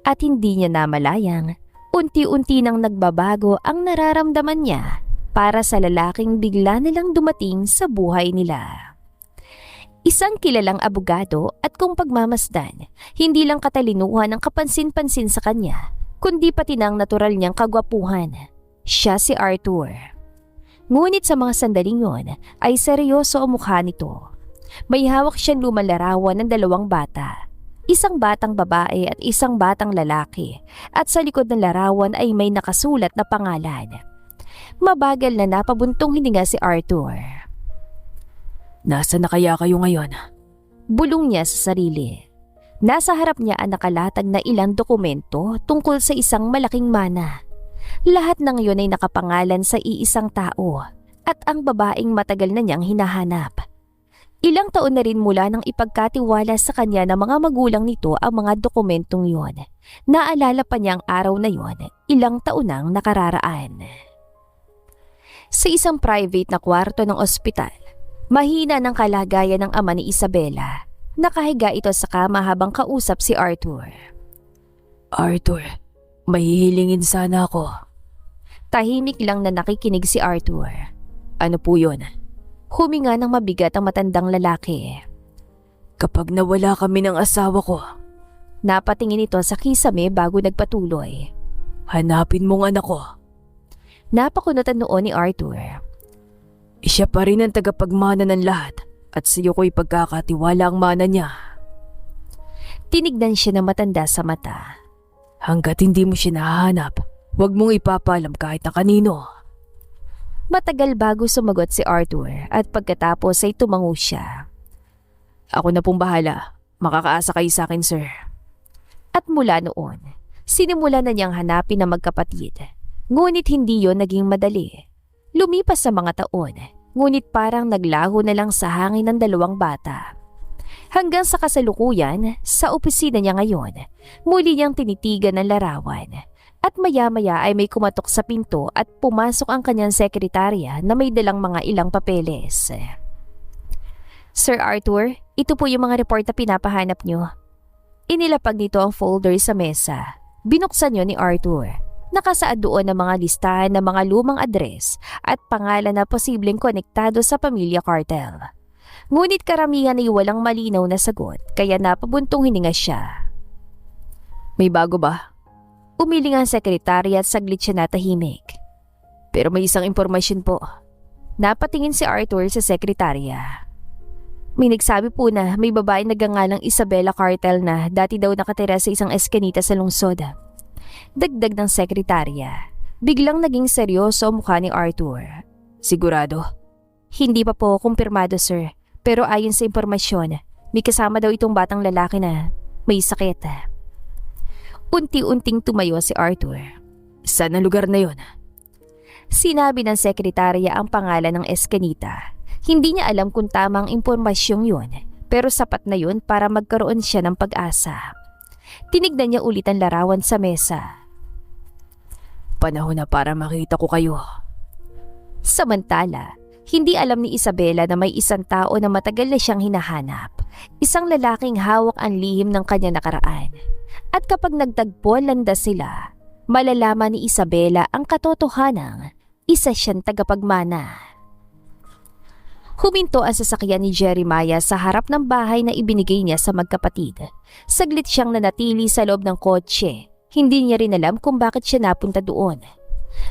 At hindi niya namalayang, unti-unti nang nagbabago ang nararamdaman niya para sa lalaking bigla nilang dumating sa buhay nila. Isang kilalang abogado at kung pagmamasdan, hindi lang katalinuhan ang kapansin-pansin sa kanya, kundi pati ng natural niyang kagwapuhan. Siya si Arthur. Ngunit sa mga sandaling yon ay seryoso ang mukha nito. May hawak siyang lumang larawan ng dalawang bata. Isang batang babae at isang batang lalaki. At sa likod ng larawan ay may nakasulat na pangalan. Mabagal na napabuntong hininga si Arthur. Nasaan na kaya kayo ngayon? Bulong niya sa sarili. Nasa harap niya ang nakalatag na ilang dokumento tungkol sa isang malaking mana. Lahat ng iyon ay nakapangalan sa iisang tao at ang babaeng matagal na niyang hinahanap. Ilang taon na rin mula nang ipagkatiwala sa kanya ng mga magulang nito ang mga dokumentong yon. Naalala pa niya ang araw na yon ilang taon nang nakararaan. Sa isang private na kwarto ng ospital, mahina ng kalagayan ng ama ni Isabela. Nakahiga ito sa kama habang kausap si Arthur. Arthur, may hihilingin sana ako. Tahimik lang na nakikinig si Arthur. Ano po yun? Huminga ng mabigat ang matandang lalaki. Kapag nawala kami ng asawa ko, napatingin ito sa kisame bago nagpatuloy. Hanapin mong anak ko. Napakunutan noon ni Arthur. Siya pa rin ang tagapagmana ng lahat at sa iyo ko'y pagkakatiwala ang mana niya. Tinignan siya ng matanda sa mata. Hanggat hindi mo siya nahahanap, huwag mong ipapalam kahit na kanino. Matagal bago sumagot si Arthur at pagkatapos ay tumango siya. Ako na pong bahala. Makakaasa kayo sa akin, sir. At mula noon, sinimula na niyang hanapin ang magkapatid. Ngunit hindi yon naging madali. Lumipas sa mga taon, ngunit parang naglaho na lang sa hangin ng dalawang bata. Hanggang sa kasalukuyan, sa opisina niya ngayon, muli niyang tinitigan ng larawan. At maya-maya ay may kumatok sa pinto at pumasok ang kanyang sekretarya na may dalang mga ilang papeles. Sir Arthur, ito po yung mga report na pinapahanap niyo. Inilapag nito ang folder sa mesa. Binuksan niyo ni Arthur. Nakasaad doon ang mga listahan ng mga lumang address at pangalan na posibleng konektado sa pamilya cartel. Ngunit karamihan ay walang malinaw na sagot kaya napabuntong hininga siya. May bago ba? Umiling ang sekretarya at saglit siya natahimik. Pero may isang impormasyon po. Napatingin si Arthur sa sekretarya. May nagsabi po na may babae nagngangalang Isabela Cartel na dati daw nakatira sa isang eskinita sa lungsod. Dagdag ng sekretarya. Biglang naging seryoso ang mukha ni Arthur. Sigurado? Hindi pa po kumpirmado, sir. Pero ayon sa impormasyon, may kasama daw itong batang lalaki na may sakit. Unti-unting tumayo si Arthur. Saan ang lugar na yon? Sinabi ng sekretarya ang pangalan ng eskinita. Hindi niya alam kung tamang impormasyong yun, pero sapat na yun para magkaroon siya ng pag-asa. Tinignan niya ulit ang larawan sa mesa. Panahon na para makita ko kayo. Samantala, hindi alam ni Isabela na may isang tao na matagal na siyang hinahanap. Isang lalaking hawak ang lihim ng kanya nakaraan. At kapag nagtagpo landas sila, malalaman ni Isabela ang katotohanang isa siyang tagapagmana. Huminto ang sasakyan ni Jeremiah sa harap ng bahay na ibinigay niya sa magkapatid. Saglit siyang nanatili sa loob ng kotse. Hindi niya rin alam kung bakit siya napunta doon.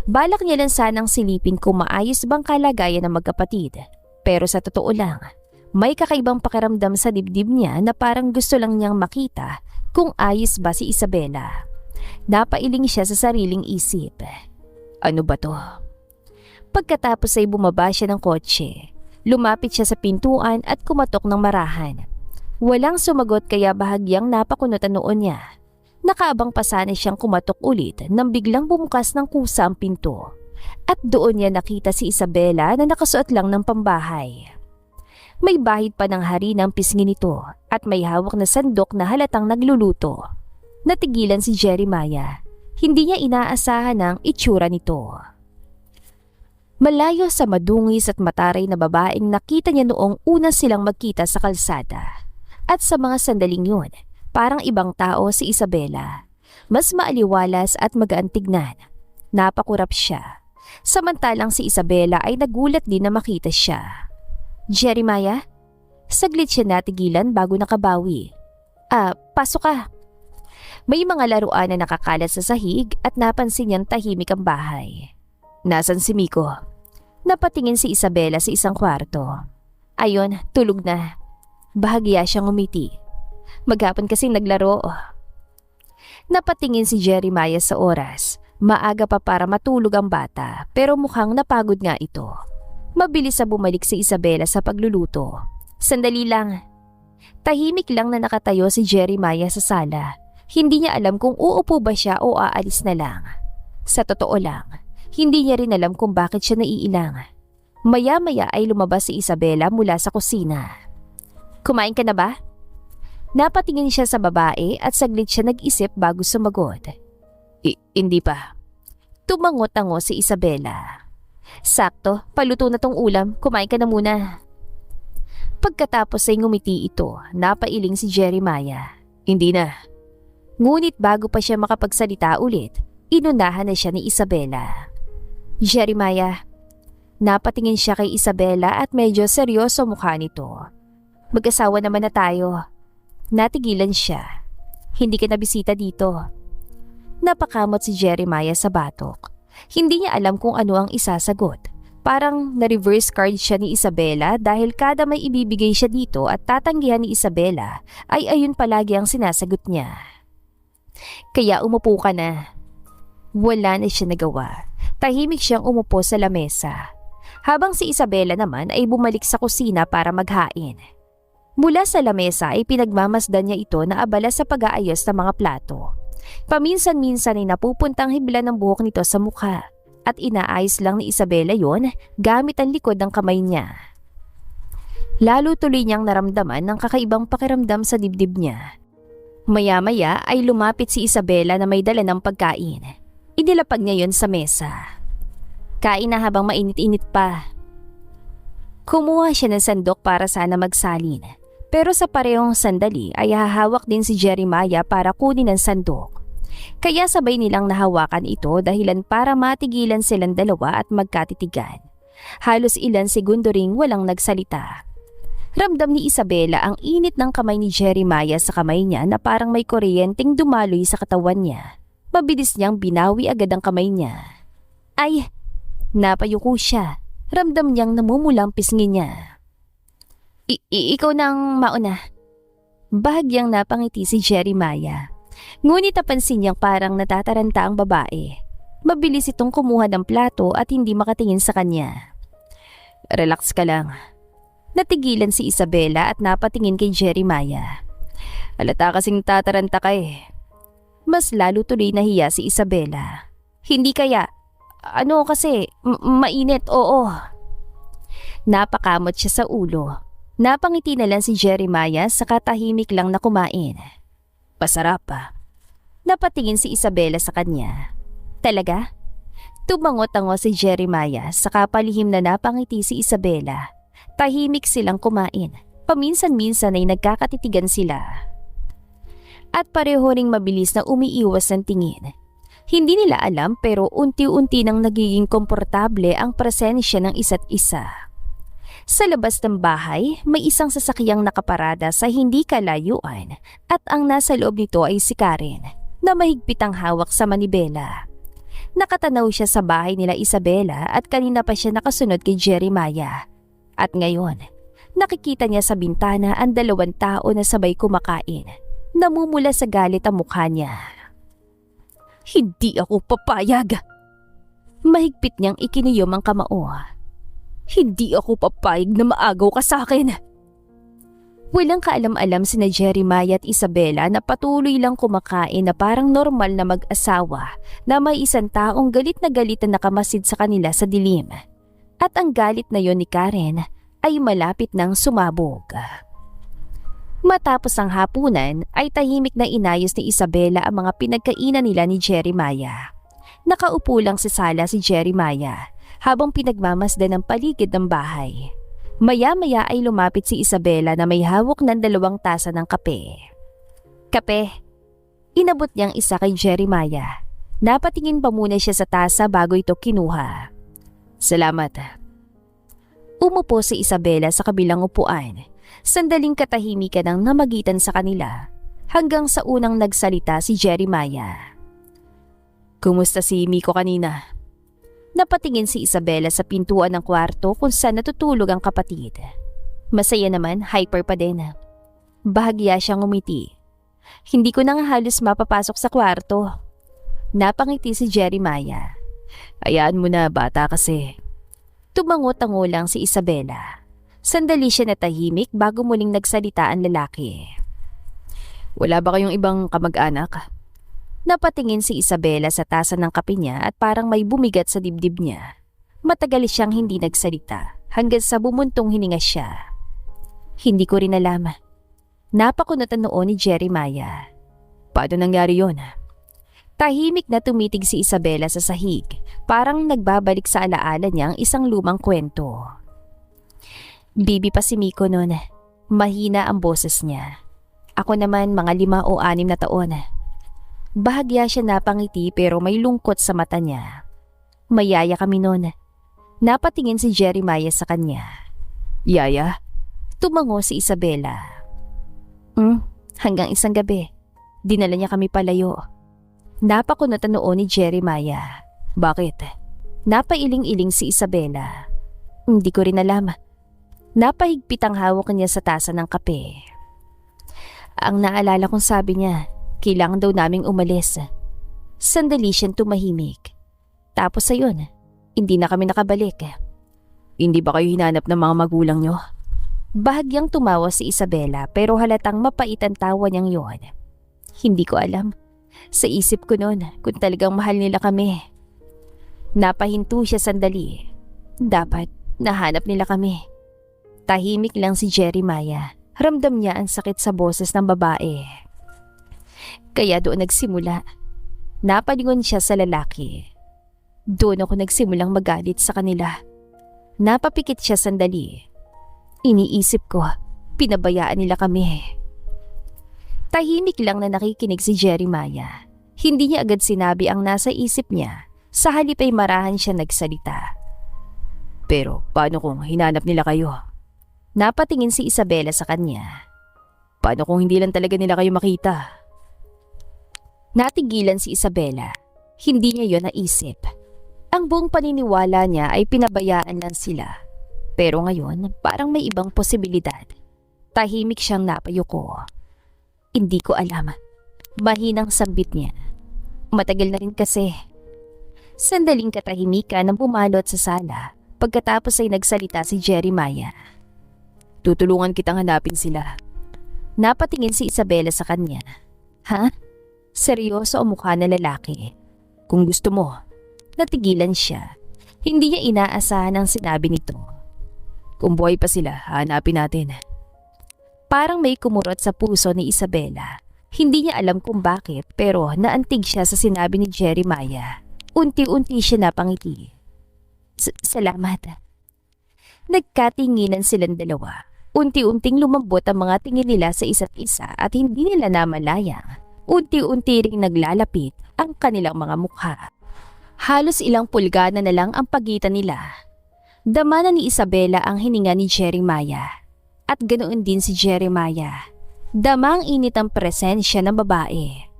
Balak niya lang sanang silipin kung maayos bang kalagayan ng magkapatid. Pero sa totoo lang, may kakaibang pakiramdam sa dibdib niya na parang gusto lang niyang makita kung ayos ba si Isabela. Napailing siya sa sariling isip. Ano ba to? Pagkatapos ay bumaba siya ng kotse. Lumapit siya sa pintuan at kumatok ng marahan. Walang sumagot kaya bahagyang napakunutan noon niya. Nakaabang pa sana siyang kumatok ulit nang biglang bumukas ng kusa ang pinto. At doon niya nakita si Isabela na nakasuot lang ng pambahay. May bahid pa ng harina ang pisngi nito at may hawak na sandok na halatang nagluluto. Natigilan si Jeremiah. Hindi niya inaasahan ang itsura nito. Malayo sa madungis at mataray na babaeng nakita niya noong una silang magkita sa kalsada. At sa mga sandaling yun, parang ibang tao si Isabela. Mas maaliwalas at magaan tignan. Napakurap siya. Samantalang si Isabela ay nagulat din na makita siya. Jeremiah? Saglit siya natigilan bago nakabawi. Pasok ka. May mga laruan na nakakalat sa sahig at napansin niyang tahimik ang bahay. Nasan si Miko? Napatingin si Isabela sa isang kwarto. Ayon, tulog na. Bahagya siyang umiti. Maghapon kasing naglaro. Napatingin si Jeremiah sa oras. Maaga pa para matulog ang bata pero mukhang napagod nga ito. Mabilis na bumalik si Isabela sa pagluluto. Sandali lang. Tahimik lang na nakatayo si Jeremiah sa sala. Hindi niya alam kung uupo ba siya o aalis na lang. Sa totoo lang, hindi niya rin alam kung bakit siya naiilang. Maya-maya ay lumabas si Isabela mula sa kusina. Kumain ka na ba? Napatingin siya sa babae at saglit siya nag-isip bago sumagot. Hindi pa. Tumangot-tango si Isabela. Sakto, paluto na tong ulam, kumain ka na muna. Pagkatapos ay ngumiti ito, napailing si Jeremiah. Hindi na. Ngunit bago pa siya makapagsalita ulit, inunahan na siya ni Isabela. Jeremiah, napatingin siya kay Isabela at medyo seryoso mukha nito. Mag-asawa naman na tayo. Natigilan siya. Hindi ka nabisita dito. Napakamot si Jeremiah sa batok. Hindi niya alam kung ano ang isasagot. Parang na-reverse card siya ni Isabela dahil kada may ibibigay siya dito at tatanggihan ni Isabela ay ayun palagi ang sinasagot niya. Kaya umupo ka na. Wala na siya nagawa. Tahimik siyang umupo sa lamesa. Habang si Isabela naman ay bumalik sa kusina para maghain. Mula sa lamesa ay pinagmamasdan niya ito na abala sa pag-aayos ng mga plato. Paminsan-minsan ay napupuntang hibla ng buhok nito sa mukha at inaayos lang ni Isabela yon gamit ang likod ng kamay niya. Lalo tuloy niyang naramdaman ng kakaibang pakiramdam sa dibdib niya. Maya-maya ay lumapit si Isabela na may dala ng pagkain. Inilapag niya yon sa mesa. Kain na habang mainit-init pa. Kumuha siya ng sandok para sana magsalin. Pero sa parehong sandali ay hahawak din si Jeremiah para kunin ang sandok. Kaya sabay nilang nahawakan ito dahilan para matigilan silang dalawa at magkatitigan. Halos ilan segundo ring walang nagsalita. Ramdam ni Isabela ang init ng kamay ni Jeremiah sa kamay niya na parang may kuryenteng dumaloy sa katawan niya. Mabilis niyang binawi agad ang kamay niya. Ay! Napayuko siya. Ramdam niyang namumulang pisngi niya. Ikaw nang mauna. Bahagyang napangiti si Jeremiah. Ngunit napansin niyang parang natataranta ang babae. Mabilis itong kumuha ng plato at hindi makatingin sa kanya. Relax ka lang. Natigilan si Isabela at napatingin kay Jeremiah. Halata kasing tataranta ka eh. Mas lalo tuloy nahiya si Isabela. Hindi kaya. Ano kasi, mainit, oo. Napakamot siya sa ulo. Napangiti na lang si Jeremiah sa katahimik lang na kumain. Pasarap pa. Napatingin si Isabela sa kanya. Talaga? Tumangot-tango si Jeremiah sa kapalihim na napangiti si Isabela. Tahimik silang kumain. Paminsan-minsan ay nagkakatitigan sila. At pareho ring mabilis na umiiwas ng tingin. Hindi nila alam pero unti-unti nang nagiging komportable ang presensya ng isa't isa. Sa labas ng bahay, may isang sasakyang nakaparada sa hindi kalayuan at ang nasa loob nito ay si Karen na mahigpit ang hawak sa manibela. Nakatanaw siya sa bahay nila Isabela at kanina pa siya nakasunod kay Jeremiah. At ngayon, nakikita niya sa bintana ang dalawang tao na sabay kumakain. Namumula sa galit ang mukha niya. Hindi ako papayag. Mahigpit niyang ikiniyom ang kamao. Hindi ako papayag na maagaw ka sa akin. Walang kaalam-alam sina Jeremiah at Isabela na patuloy lang kumakain na parang normal na mag-asawa na may isang taong galit na nakamasid sa kanila sa dilim. At ang galit na yon ni Karen ay malapit nang sumabog. Matapos ang hapunan ay tahimik na inayos ni Isabela ang mga pinagkainan nila ni Jeremiah. Nakaupo lang sa sala si Jeremiah habang pinagmamasdan ang paligid ng bahay. Maya-maya ay lumapit si Isabela na may hawak ng 2 tasa ng kape. Kape. Inabot niyang isa kay Jeremiah. Napatingin pa muna siya sa tasa bago ito kinuha. Salamat. Umupo si Isabela sa kabilang upuan. Sandaling katahimikan ang namagitan sa kanila hanggang sa unang nagsalita si Jeremiah. Kumusta si Miko kanina? Napatingin si Isabela sa pintuan ng kwarto kung saan natutulog ang kapatid. Masaya naman, hyper pa din. Bahagya siyang umiti. Hindi ko na nga halos mapapasok sa kwarto. Napangiti si Jeremiah. Hayaan mo na, bata kasi. Tumango-tango lang si Isabela. Sandali siya natahimik bago muling nagsalita ang lalaki. Wala ba kayong ibang kamag-anak? Napatingin si Isabela sa tasa ng kape niya at parang may bumigat sa dibdib niya. Matagal siyang hindi nagsalita hanggang sa bumuntong hininga siya. Hindi ko rin alam. Napakunutan noon ni Jeremiah. Paano nangyari yon? Tahimik na tumitig si Isabela sa sahig, parang nagbabalik sa alaala niya ang isang lumang kwento. Bibi pa si Miko noon. Mahina ang boses niya. Ako naman mga 5 o 6 na taon. Bahagya siya napangiti pero may lungkot sa mata niya. Mayaya kami noon. Napatingin si Jeremiah sa kanya. Yaya? Tumango si Isabela. Hanggang isang gabi, dinala niya kami palayo. Napakunutan noon ni Jeremiah. Bakit? Napailing-iling si Isabela. Hindi ko rin alam. Napahigpit ang hawak niya sa tasa ng kape. Ang naalala kong sabi niya, kailangan daw naming umalis. Sandali siyang tumahimik. Tapos ayun, hindi na kami nakabalik. Hindi ba kayo hinanap ng mga magulang nyo? Bahagyang tumawa si Isabela pero halatang mapait ang tawa niyang yon. Hindi ko alam. Sa isip ko noon kung talagang mahal nila kami. Napahinto siya sandali. Dapat nahanap nila kami. Tahimik lang si Jeremiah. Ramdam niya ang sakit sa boses ng babae. Kaya doon nagsimula. Napalingon siya sa lalaki. Doon ako nagsimulang magalit sa kanila. Napapikit siya sandali. Iniisip ko, pinabayaan nila kami. Tahimik lang na nakikinig si Jeremiah. Hindi niya agad sinabi ang nasa isip niya. Sa halip ay marahan siya nagsalita. Pero paano kung hinanap nila kayo? Napatingin si Isabela sa kanya. Paano kung hindi lang talaga nila kayo makita? Natigilan si Isabela. Hindi niya yon naisip. Ang buong paniniwala niya ay pinabayaan lang sila. Pero ngayon, parang may ibang posibilidad. Tahimik siyang napayuko. Hindi ko alam. Mahinang sambit niya. Matagal na rin kasi. Sandaling katahimikan ang pumalot sa sala. Pagkatapos ay nagsalita si Jeremiah. Tutulungan kitang hanapin sila. Napatingin si Isabela sa kanya. Ha? Seryoso ang mukha na lalaki. Kung gusto mo. Natigilan siya. Hindi niya inaasahan ang sinabi nito. Kung buhay pa sila, hanapin natin. Parang may kumurot sa puso ni Isabela. Hindi niya alam kung bakit pero naantig siya sa sinabi ni Jeremiah. Unti-unti siya napangiti. Salamat. Nagkatinginan silang dalawa. Unti-unting lumambot ang mga tingin nila sa isa't isa at hindi nila namalayang. Unti-unti ring naglalapit ang kanilang mga mukha. Halos ilang pulgada na lang ang pagitan nila. Dama na ni Isabela ang hininga ni Jeremiah. At ganoon din si Jeremiah. Dama ang init ang presensya ng babae.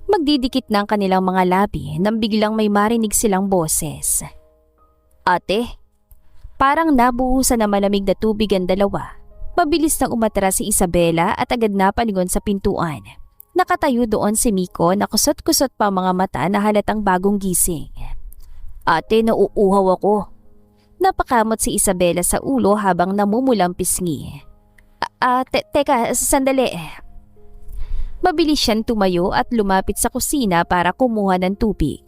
Magdidikit na ang kanilang mga labi nang biglang may marinig silang boses. Ate, parang nabuhusan na malamig na tubig ang dalawa. Mabilis nang umatras si Isabela at agad napalingon sa pintuan. Nakatayo doon si Miko na kusot-kusot pa mga mata na halatang bagong gising. Ate, nauuhaw ako. Napakamot si Isabela sa ulo habang namumulang pisngi. Teka, sandali. Mabilis siyang tumayo at lumapit sa kusina para kumuha ng tubig.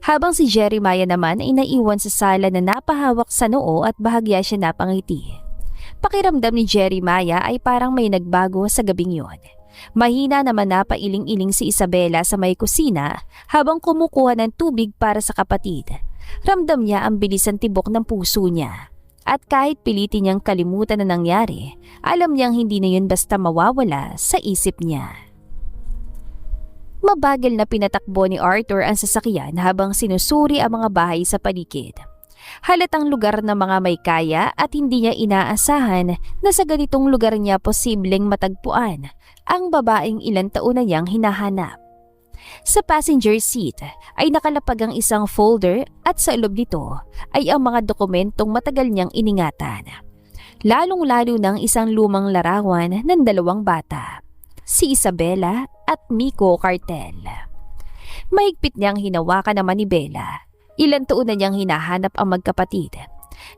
Habang si Jeremiah naman ay naiwan sa sala na napahawak sa noo at bahagya siya napangiti. Pakiramdam ni Jeremiah ay parang may nagbago sa gabing yon. Mahina naman napailing-iling si Isabela sa may kusina habang kumukuha ng tubig para sa kapatid. Ramdam niya ang bilis ng tibok ng puso niya. At kahit pilitin niyang kalimutan na nangyari, alam niyang hindi na yun basta mawawala sa isip niya. Mabagal na pinatakbo ni Arthur ang sasakyan habang sinusuri ang mga bahay sa paligid. Halatang lugar ng mga may kaya at hindi niya inaasahan na sa ganitong lugar niya posibleng matagpuan ang babaeng ilang taon na niyang hinahanap. Sa passenger seat ay nakalapag ang isang folder at sa loob nito ay ang mga dokumentong matagal niyang iningatan. Lalong-lalo ng isang lumang larawan ng dalawang bata, si Isabela at Miko Cartel. Mahigpit niyang hinawakan naman ni Bella. Ilang taon na niyang hinahanap ang magkapatid.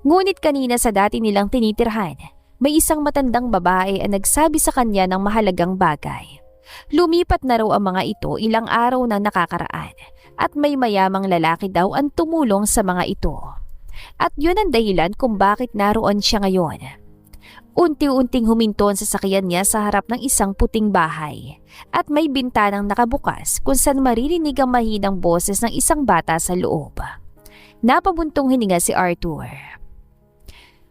Ngunit kanina sa dati nilang tinitirhan, may isang matandang babae ang nagsabi sa kanya ng mahalagang bagay. Lumipat na raw ang mga ito ilang araw na nakakaraan at may mayamang lalaki daw ang tumulong sa mga ito. At yun ang dahilan kung bakit naroon siya ngayon. Unti-unting huminto ang sasakyan niya sa harap ng isang puting bahay at may bintanang nakabukas kung saan maririnig ang mahinang boses ng isang bata sa loob. Napabuntong hininga si Arthur.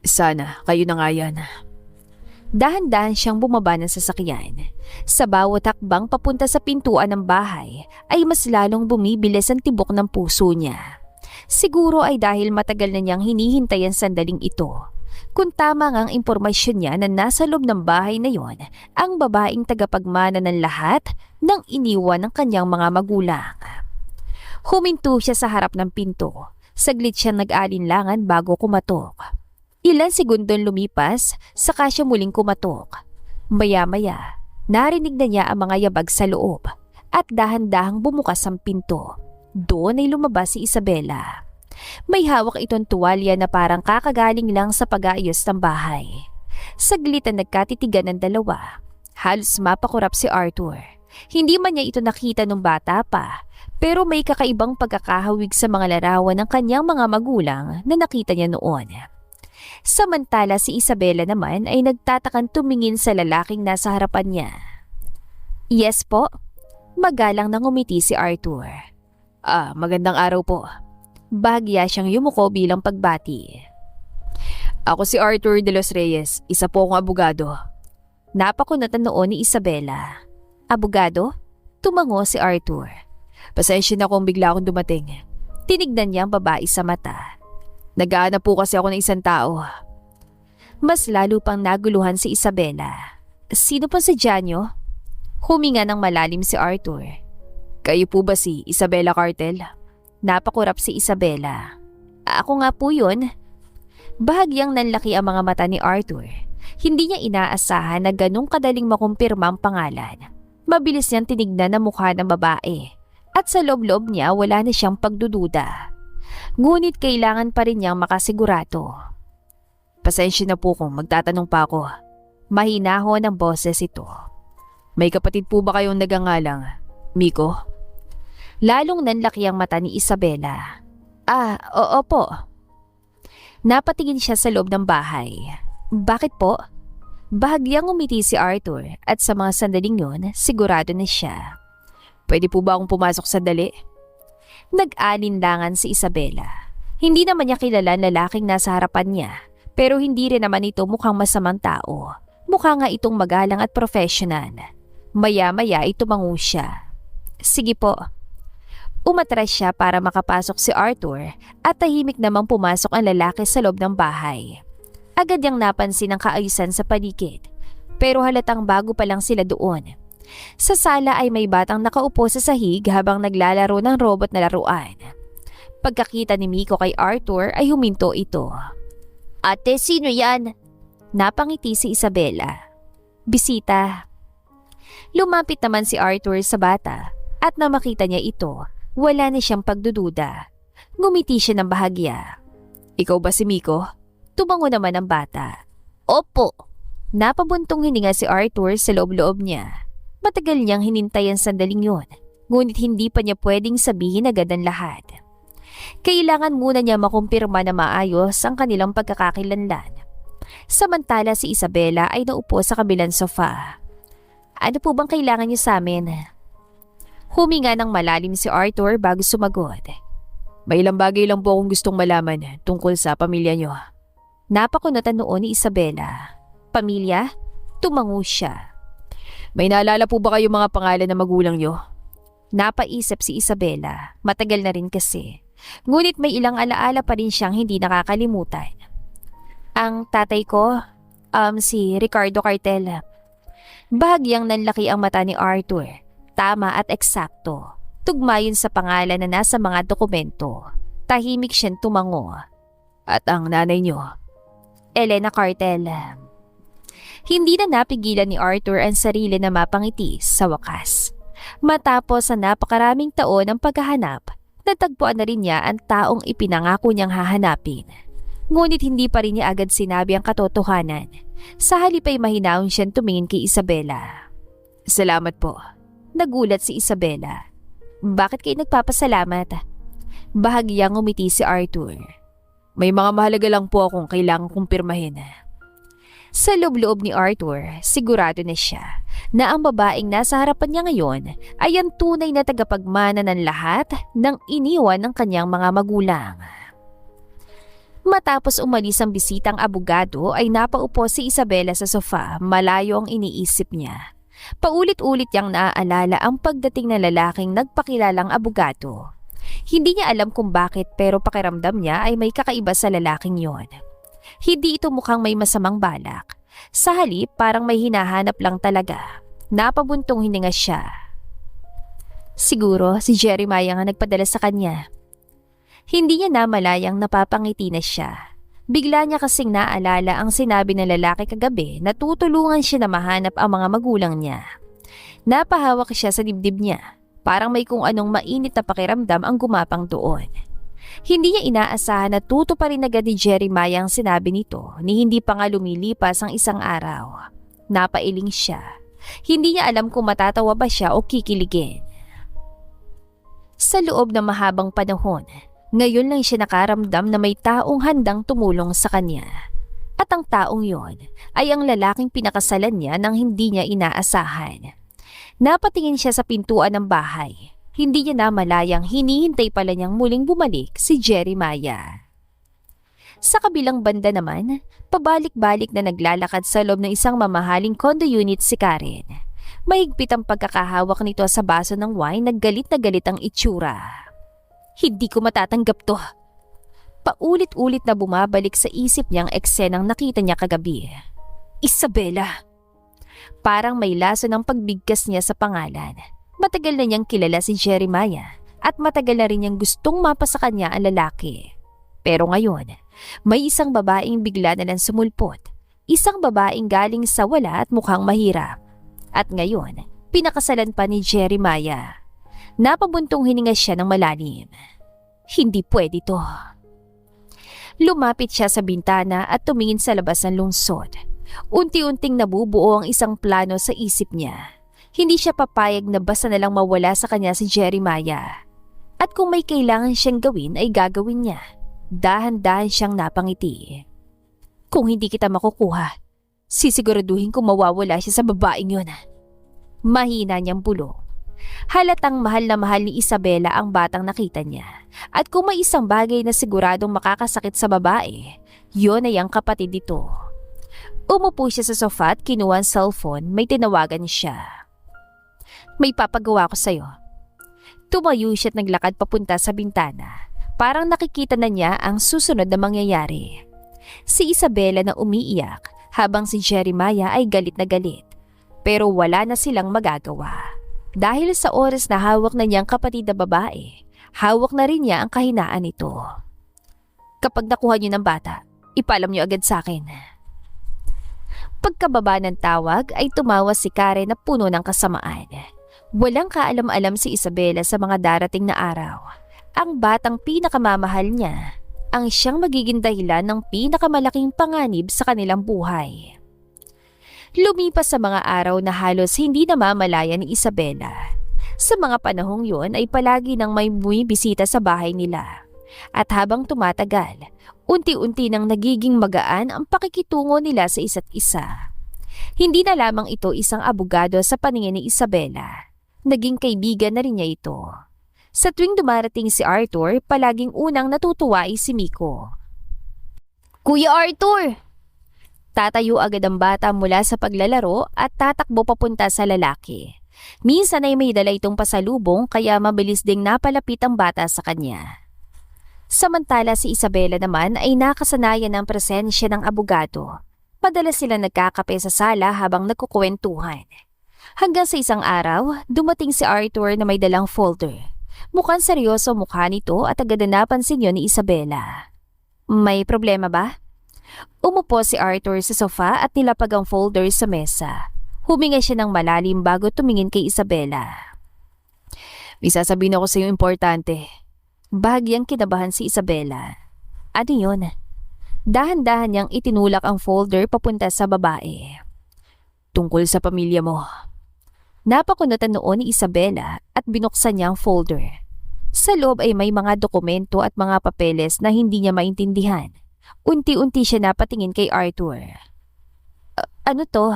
Sana kayo na nga yan. Dahan-dahan siyang bumaba ng sasakyan. Sa bawat hakbang papunta sa pintuan ng bahay ay mas lalong bumibilis ang tibok ng puso niya. Siguro ay dahil matagal na niyang hinihintay ang sandaling ito. Kung tama nga ang impormasyon niya na nasa loob ng bahay na yon ang babaeng tagapagmana ng lahat ng iniwan ng kanyang mga magulang. Huminto siya sa harap ng pinto. Saglit siyang nag-alinlangan bago kumatok. Ilan segundong lumipas, saka siya muling kumatok. Maya-maya, narinig na niya ang mga yabag sa loob at dahan-dahang bumukas ang pinto. Doon ay lumabas si Isabela. May hawak itong tuwalya na parang kakagaling lang sa pag-aayos ng bahay. Saglit na nagkatitigan ng dalawa. Halos mapakurap si Arthur. Hindi man niya ito nakita nung bata pa, pero may kakaibang pagkakahawig sa mga larawan ng kanyang mga magulang na nakita niya noon. Samantala si Isabela naman ay nagtatakang tumingin sa lalaking nasa harapan niya. Yes po, magalang nang umiti si Arthur. Magandang araw po. Bahagya siyang yumuko bilang pagbati. Ako si Arthur de los Reyes, isa po akong abogado. Napakunatan noon ni Isabela. Abogado? Tumango si Arthur. Pasensya na kung bigla akong dumating. Tinignan niya ang babae sa mata. Nag-aanap po kasi ako ng isang tao. Mas lalo pang naguluhan si Isabela. Sino pa si Janyo? Huminga ng malalim si Arthur. Kayo po ba si Isabela Cartel? Napakurap si Isabela. Ako nga po yun. Bahagyang nanlaki ang mga mata ni Arthur. Hindi niya inaasahan na ganong kadaling makumpirma ang pangalan. Mabilis niyang tinignan ang mukha ng babae. At sa loob-loob niya wala na siyang pagdududa. Ngunit kailangan pa rin niyang makasigurado. Pasensya na po kung magtatanong pa ako. Mahinahon ang boses ito. May kapatid po ba kayong nagangalang Miko? Lalong nanlaki ang mata ni Isabela. Oo po. Napatingin siya sa loob ng bahay. Bakit po? Bahagyang umiti si Arthur at sa mga sandaling yun, sigurado na siya. Pwede po ba akong pumasok sandali? Nag-alinlangan si Isabela. Hindi naman niya kilala ang lalaking nasa harapan niya, pero hindi rin naman ito mukhang masamang tao. Mukha nga itong magalang at professional. Maya-maya ay tumango siya. Sige po. Umatras siya para makapasok si Arthur at tahimik namang pumasok ang lalaki sa loob ng bahay. Agad niyang napansin ang kaayusan sa paligid, pero halatang bago pa lang sila doon. Sa sala ay may batang nakaupo sa sahig habang naglalaro ng robot na laruan. Pagkakita ni Miko kay Arthur ay huminto ito. Ate, sino yan? Napangiti si Isabela. Bisita. Lumapit naman si Arthur sa bata at nang makita niya ito, wala na siyang pagdududa. Ngumiti siya ng bahagya. Ikaw ba si Miko? Tumango naman ang bata. Opo. Napabuntong hininga si Arthur sa loob-loob niya. Matagal niyang hinintay ang sandaling yun, ngunit hindi pa niya pwedeng sabihin agad ang lahat. Kailangan muna niya makumpirma na maayos ang kanilang pagkakakilanlan. Samantala si Isabela ay naupo sa kabilang sofa. Ano po bang kailangan niyo sa amin? Huminga ng malalim si Arthur bago sumagot. May ilang bagay lang po akong gustong malaman tungkol sa pamilya niyo. Napakunatan noon ni Isabela. Pamilya? Tumango siya. May naalala po ba kayo mga pangalan ng magulang niyo? Napaisip si Isabela. Matagal na rin kasi. Ngunit may ilang alaala pa rin siyang hindi nakakalimutan. Ang tatay ko, si Ricardo Cartel. Bahagyang nanlaki ang mata ni Arthur. Tama at eksakto. Tugma yun sa pangalan na nasa mga dokumento. Tahimik siyang tumango. At ang nanay niyo? Elena Cartel. Hindi na napigilan ni Arthur ang sarili na mapangiti sa wakas. Matapos sa napakaraming taon ng paghahanap, natagpuan na rin niya ang taong ipinangako niyang hahanapin. Ngunit hindi pa rin niya agad sinabi ang katotohanan. Sa halip ay mahinaon siyang tumingin kay Isabela. Salamat po. Nagulat si Isabela. Bakit kayo nagpapasalamat? Bahagyang umiti si Arthur. May mga mahalaga lang po akong kailangang kumpirmahin. Sa loob-loob ni Arthur, sigurado na siya na ang babaeng nasa harapan niya ngayon ay ang tunay na tagapagmana ng lahat ng iniwan ng kanyang mga magulang. Matapos umalis ang bisitang abogado ay napaupo si Isabela sa sofa, malayo ang iniisip niya. Paulit-ulit niyang naaalala ang pagdating ng lalaking nagpakilalang abogado. Hindi niya alam kung bakit pero pakiramdam niya ay may kakaiba sa lalaking yon. Hindi ito mukhang may masamang balak. Sa halip parang may hinahanap lang talaga. Napabuntong hininga siya. Siguro si Jeremiah nga nagpadala sa kanya. Hindi niya namalayang napapangiti na siya. Bigla niya kasing naalala ang sinabi ng lalaki kagabi na tutulungan siya na mahanap ang mga magulang niya. Napahawak siya sa dibdib niya. Parang may kung anong mainit na pakiramdam ang gumapang doon. Hindi niya inaasahan na tutuparin agad ni Jeremiah ang sinabi nito ni hindi pa nga lumilipas ang isang araw. Napailing siya. Hindi niya alam kung matatawa ba siya o kikiligin. Sa loob ng mahabang panahon, ngayon lang siya nakaramdam na may taong handang tumulong sa kanya. At ang taong yon ay ang lalaking pinakasalan niya nang hindi niya inaasahan. Napatingin siya sa pintuan ng bahay. Hindi niya namalayang hinihintay pala niyang muling bumalik si Jeremiah. Sa kabilang banda naman, pabalik-balik na naglalakad sa loob ng isang mamahaling condo unit si Karen. Mahigpit ang pagkakahawak nito sa baso ng wine na galit ang itsura. Hindi ko matatanggap to. Paulit-ulit na bumabalik sa isip niyang eksenang nakita niya kagabi. Isabela. Parang may laso ng pagbigkas niya sa pangalan. Matagal na niyang kilala si Jeremiah at matagal na rin niyang gustong mapa sa kanya ang lalaki. Pero ngayon, may isang babaeng bigla na lang sumulpot. Isang babaeng galing sa wala at mukhang mahirap. At ngayon, pinakasalan pa ni Jeremiah. Napabuntong hininga siya ng malalim. Hindi pwede to. Lumapit siya sa bintana at tumingin sa labas ng lungsod. Unti-unting nabubuo ang isang plano sa isip niya. Hindi siya papayag na basta na lang mawala sa kanya si Jeremiah. At kung may kailangan siyang gawin ay gagawin niya. Dahan-dahan siyang napangiti. Kung hindi kita makukuha, sisiguraduhin kong mawawala siya sa babaeng yun. Mahina niyang bulong. Halatang mahal na mahal ni Isabela ang batang nakita niya. At kung may isang bagay na siguradong makakasakit sa babae, yun ay ang kapatid nito. Umupo siya sa sofa at kinuha ang cellphone, may tinawagan siya. May papagawa ko sa'yo. Tumayo siya at naglakad papunta sa bintana. Parang nakikita na niya ang susunod na mangyayari. Si Isabela na umiiyak habang si Jeremiah ay galit na galit. Pero wala na silang magagawa. Dahil sa oras na hawak na niyang kapatid na babae, hawak na rin niya ang kahinaan nito. Kapag nakuha niyo ng bata, ipalam niyo agad sa akin. Pagkababa ng tawag ay tumawa si Karen na puno ng kasamaan. Walang kaalam-alam si Isabela sa mga darating na araw. Ang batang pinakamamahal niya ang siyang magiging dahilan ng pinakamalaking panganib sa kanilang buhay. Lumipas sa mga araw na halos hindi namamalaya ni Isabela. Sa mga panahong yon ay palagi nang may bumibisita sa bahay nila. At habang tumatagal, unti-unti nang nagiging magaan ang pakikitungo nila sa isa't isa. Hindi na lamang ito isang abogado sa paningin ni Isabela. Naging kaibigan na rin niya ito. Sa tuwing dumarating si Arthur, palaging unang natutuwa ay si Miko. Kuya Arthur! Tatayo agad ang bata mula sa paglalaro at tatakbo papunta sa lalaki. Minsan ay may dala itong pasalubong kaya mabilis ding napalapit ang bata sa kanya. Samantala si Isabela naman ay nakasanayan ng presensya ng abogado. Madalas sila nagkakape sa sala habang nagkukwentuhan. Hanggang sa isang araw, dumating si Arthur na may dalang folder. Mukhang seryoso mukha nito at agad na napansin yun ni Isabela. May problema ba? Umupo si Arthur sa sofa at nilapag ang folder sa mesa. Huminga siya ng malalim bago tumingin kay Isabela. May sasabihin ako sa iyo importante. Bahagyang kinabahan si Isabela. Ano yun? Dahan-dahan niyang itinulak ang folder papunta sa babae. Tungkol sa pamilya mo. Napakunutan noon ni Isabela at binuksan niya ang folder. Sa loob ay may mga dokumento at mga papeles na hindi niya maintindihan. Unti-unti siya napatingin kay Arthur. Ano to?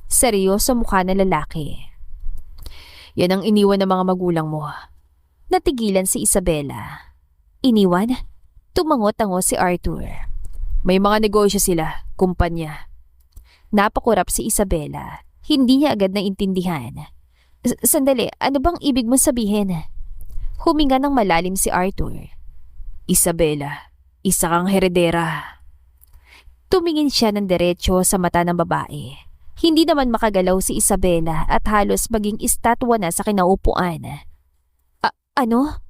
Seryoso mukha na lalaki. Yan ang iniwan ng mga magulang mo. Natigilan si Isabela. Iniwan? Tumango-tango si Arthur. May mga negosyo sila, kumpanya. Napakurap si Isabela. Hindi niya agad naintindihan. Sandali, ano bang ibig mong sabihin? Huminga ng malalim si Arthur. Isabela, isa kang heredera. Tumingin siya ng diretsyo sa mata ng babae. Hindi naman makagalaw si Isabela at halos maging estatwa na sa kinaupuan. Ano?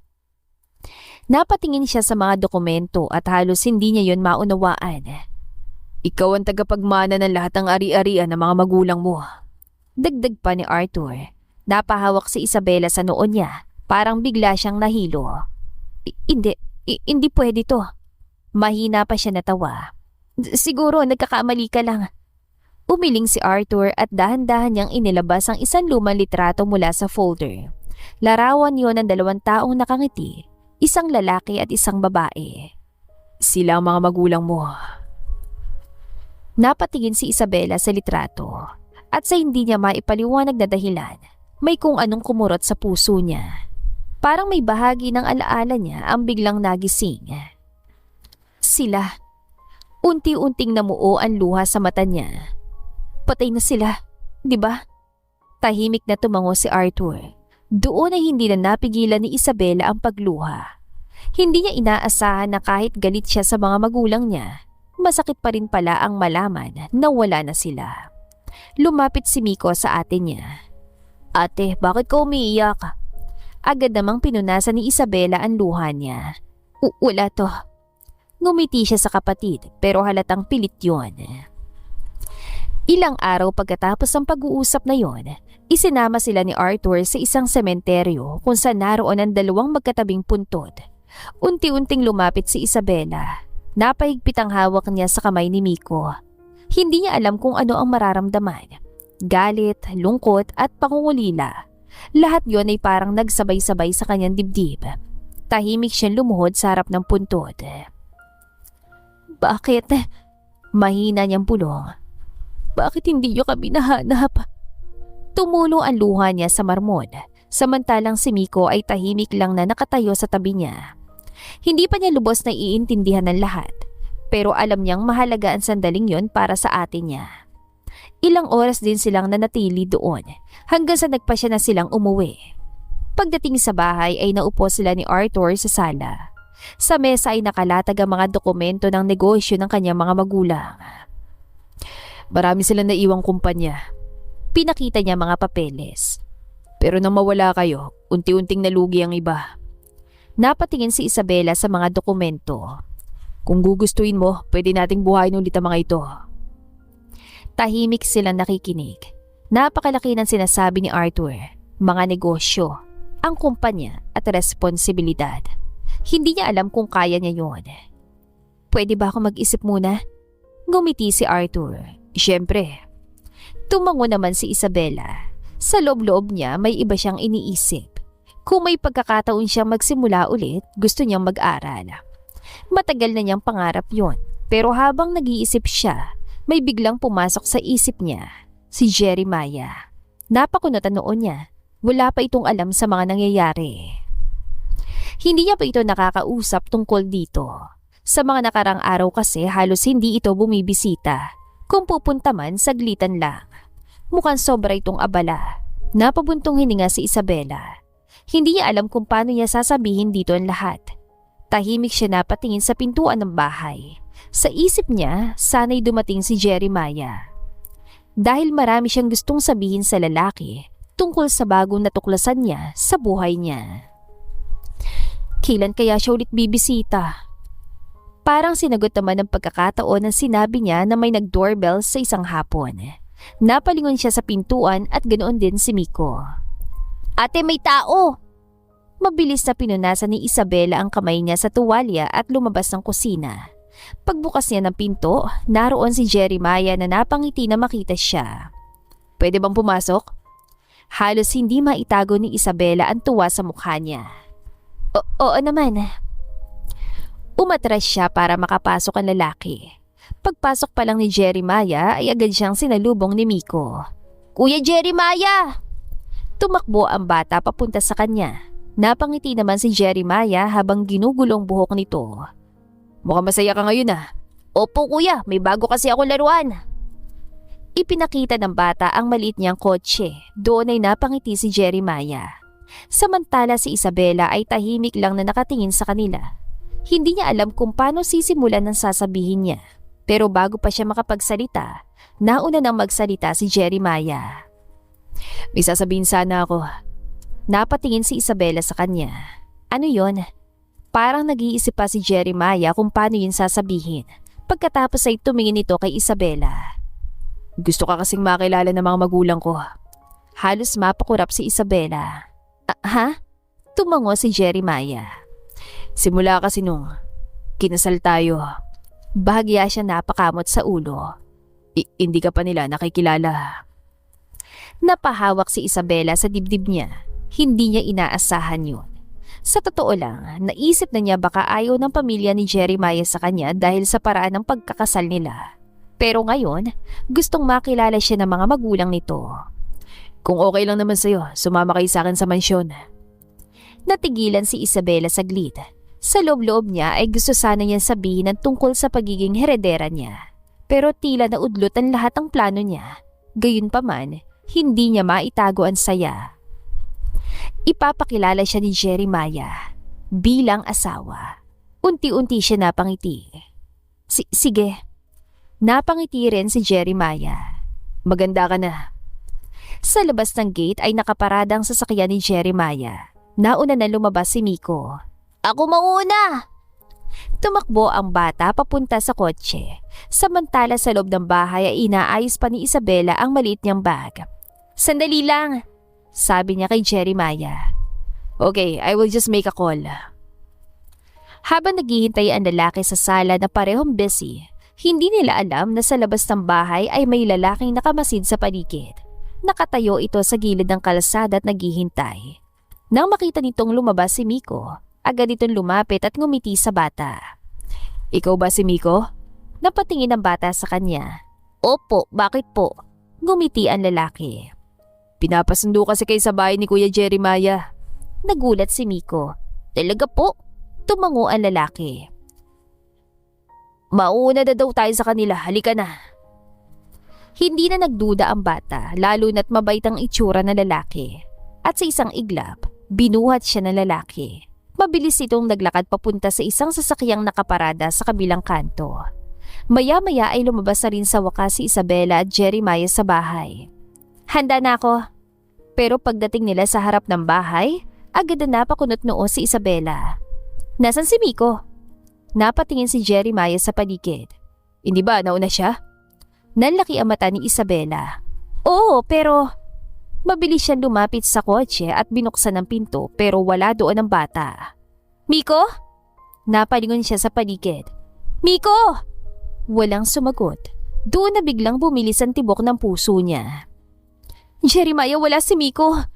Napatingin siya sa mga dokumento at halos hindi niya yon maunawaan. Ikaw ang tagapagmana ng lahat ng ari-arian ng mga magulang mo. Dagdag pa ni Arthur. Napahawak si Isabela sa noon niya. Parang bigla siyang nahilo. Hindi pwede to. Mahina pa siya natawa. Siguro nagkakamali ka lang. Umiling si Arthur at dahan-dahan niyang inilabas ang isang lumang litrato mula sa folder. Larawan yon ng 2 taong nakangiti, isang lalaki at isang babae. Sila ang mga magulang mo. Napatingin si Isabela sa litrato at sa hindi niya maipaliwanag na dahilan, may kung anong kumurot sa puso niya. Parang may bahagi ng alaala niya ang biglang nagising. Sila. Unti-unting namuo ang luha sa mata niya. Patay na sila, di ba? Tahimik na tumango si Arthur. Doon ay hindi na napigilan ni Isabela ang pagluha. Hindi niya inaasahan na kahit galit siya sa mga magulang niya, masakit pa rin pala ang malaman na wala na sila. Lumapit si Miko sa ate niya. Ate, bakit ka umiiyak? Agad namang pinunasan ni Isabela ang luha niya. Wala to. Ngumiti siya sa kapatid pero halatang pilit yon. Ilang araw pagkatapos ng pag-uusap na yon, isinama sila ni Arthur sa isang sementeryo kung saan naroon ang 2 magkatabing puntod. Unti-unting lumapit si Isabela. Napahigpit ang hawak niya sa kamay ni Miko. Hindi niya alam kung ano ang mararamdaman. Galit, lungkot at pangungulila. Lahat yon ay parang nagsabay-sabay sa kanyang dibdib. Tahimik siyang lumuhod sa harap ng puntod. Bakit? Mahina niyang bulong. Bakit hindi niyo kami nahanap? Tumulo ang luha niya sa marmon, samantalang si Miko ay tahimik lang na nakatayo sa tabi niya. Hindi pa niya lubos na iintindihan ng lahat, pero alam niyang mahalaga ang sandaling yon para sa ate niya. Ilang oras din silang nanatili doon, hanggang sa nagpasya na silang umuwi. Pagdating sa bahay ay naupo sila ni Arthur sa sala. Sa mesa ay nakalatag ang mga dokumento ng negosyo ng kanyang mga magulang. Marami silang naiwang kumpanya. Pinakita niya mga papeles. Pero nang mawala kayo, unti-unting nalugi ang iba. Napatingin si Isabela sa mga dokumento. Kung gugustuhin mo, pwede nating buhayin ulit ang mga ito. Tahimik silang nakikinig. Napakalaki ng sinasabi ni Arthur. Mga negosyo, ang kumpanya at responsibilidad. Hindi niya alam kung kaya niya yun. Pwede ba ako mag-isip muna? Ngumiti si Arthur. Siyempre. Tumango naman si Isabela. Sa loob-loob niya may iba siyang iniisip. Kung may pagkakataon siyang magsimula ulit, gusto niyang mag-aral. Matagal na niyang pangarap yon. Pero habang nag-iisip siya, may biglang pumasok sa isip niya, si Jeremiah. Napakunutan noon niya. Wala pa itong alam sa mga nangyayari. Hindi niya pa ito nakakausap tungkol dito. Sa mga nakarang araw kasi halos hindi ito bumibisita. Kung pupunta man, saglitan lang. Mukhang sobra itong abala. Napabuntong hininga si Isabela. Hindi niya alam kung paano niya sasabihin dito ang lahat. Tahimik siya napatingin sa pintuan ng bahay. Sa isip niya, sana'y dumating si Jeremiah. Dahil marami siyang gustong sabihin sa lalaki tungkol sa bagong natuklasan niya sa buhay niya. Kailan kaya siya ulit bibisita? Parang sinagot naman ng pagkakataon ng sinabi niya na may nag-doorbell sa isang hapon. Napalingon siya sa pintuan at ganoon din si Miko. Ate, may tao! Mabilis na pinunasan ni Isabela ang kamay niya sa tuwalya at lumabas ng kusina. Pagbukas niya ng pinto, naroon si Jeremiah na napangiti na makita siya. Pwede bang pumasok? Halos hindi maitago ni Isabela ang tuwa sa mukha niya. Oo naman. Umatras siya para makapasok ang lalaki. Pagpasok pa lang ni Jeremiah ay agad siyang sinalubong ni Miko. Kuya Jeremiah! Tumakbo ang bata papunta sa kanya. Napangiti naman si Jeremiah habang ginugulong buhok nito. Mukhang masaya ka ngayon ah. Opo kuya, may bago kasi ako laruan. Ipinakita ng bata ang maliit niyang kotse. Doon ay napangiti si Jeremiah. Samantala si Isabela ay tahimik lang na nakatingin sa kanila. Hindi niya alam kung paano sisimulan ng sasabihin niya. Pero bago pa siya makapagsalita, nauna nang magsalita si Jeremiah. May sasabihin sana ako. Napatingin si Isabela sa kanya. Ano yon? Parang nag-iisip pa si Jeremiah kung paano yun sasabihin. Pagkatapos ay tumingin ito kay Isabela. Gusto ka kasing makilala ng mga magulang ko. Halos mapakurap si Isabela. Ha? Tumango si Jeremiah. Simula kasi nung kinasal tayo, bahagya siya napakamot sa ulo. Hindi ka pa nila nakikilala. Napahawak si Isabela sa dibdib niya. Hindi niya inaasahan yun. Sa totoo lang, naisip na niya baka ayaw ng pamilya ni Jeremiah sa kanya dahil sa paraan ng pagkakasal nila. Pero ngayon, gustong makilala siya ng mga magulang nito. Kung okay lang naman sa'yo, sumama kayo sa akin sa mansyon. Natigilan si Isabela saglit. Sa loob-loob niya ay gusto sana niyang sabihin ng tungkol sa pagiging heredera niya. Pero tila naudlot ang lahat ng plano niya. Gayunpaman, hindi niya maitago ang saya. Ipapakilala siya ni Jeremiah bilang asawa. Unti-unti siya napangiti. Sige. Napangiti rin si Jeremiah. Maganda ka na. Sa labas ng gate ay nakaparada ang sasakyan ni Jeremiah. Nauna na lumabas si Miko. Ako mauna! Tumakbo ang bata papunta sa kotse. Samantala sa loob ng bahay ay inaayos pa ni Isabela ang maliit niyang bag. Sandali lang, sabi niya kay Jeremiah. Okay, I will just make a call. Habang naghihintay ang lalaki sa sala na parehong busy, hindi nila alam na sa labas ng bahay ay may lalaking nakamasid sa paligid. Nakatayo ito sa gilid ng kalsada at naghihintay. Nang makita nitong lumabas si Miko, agad itong lumapit at ngumiti sa bata. Ikaw ba si Miko? Napatingin ang bata sa kanya. Opo, bakit po? Ngumiti ang lalaki. Pinapasundo kasi kayo sa bahay ni Kuya Jeremiah. Nagulat si Miko. Talaga po? Tumango ang lalaki. Mauna na daw tayo sa kanila, halika na. Hindi na nagduda ang bata, lalo na't mabait ang itsura ng lalaki. At sa isang iglap, binuhat siya ng lalaki. Mabilis itong naglakad papunta sa isang sasakyang nakaparada sa kabilang kanto. Maya-maya ay lumabas na rin sa wakas si Isabela at Jeremiah sa bahay. Handa na ako. Pero pagdating nila sa harap ng bahay, agad na napakunot noo si Isabela. Nasaan si Miko? Napatingin si Jeremiah sa paligid. Hindi ba nauna siya? Nanlaki ang mata ni Isabela. Oo, pero... Mabilis siyang lumapit sa kotse at binuksan ang pinto pero wala doon ang bata. Miko? Napalingon siya sa paligid. Miko! Walang sumagot. Doon na biglang bumilis ang tibok ng puso niya. Jeremiah, wala si Miko.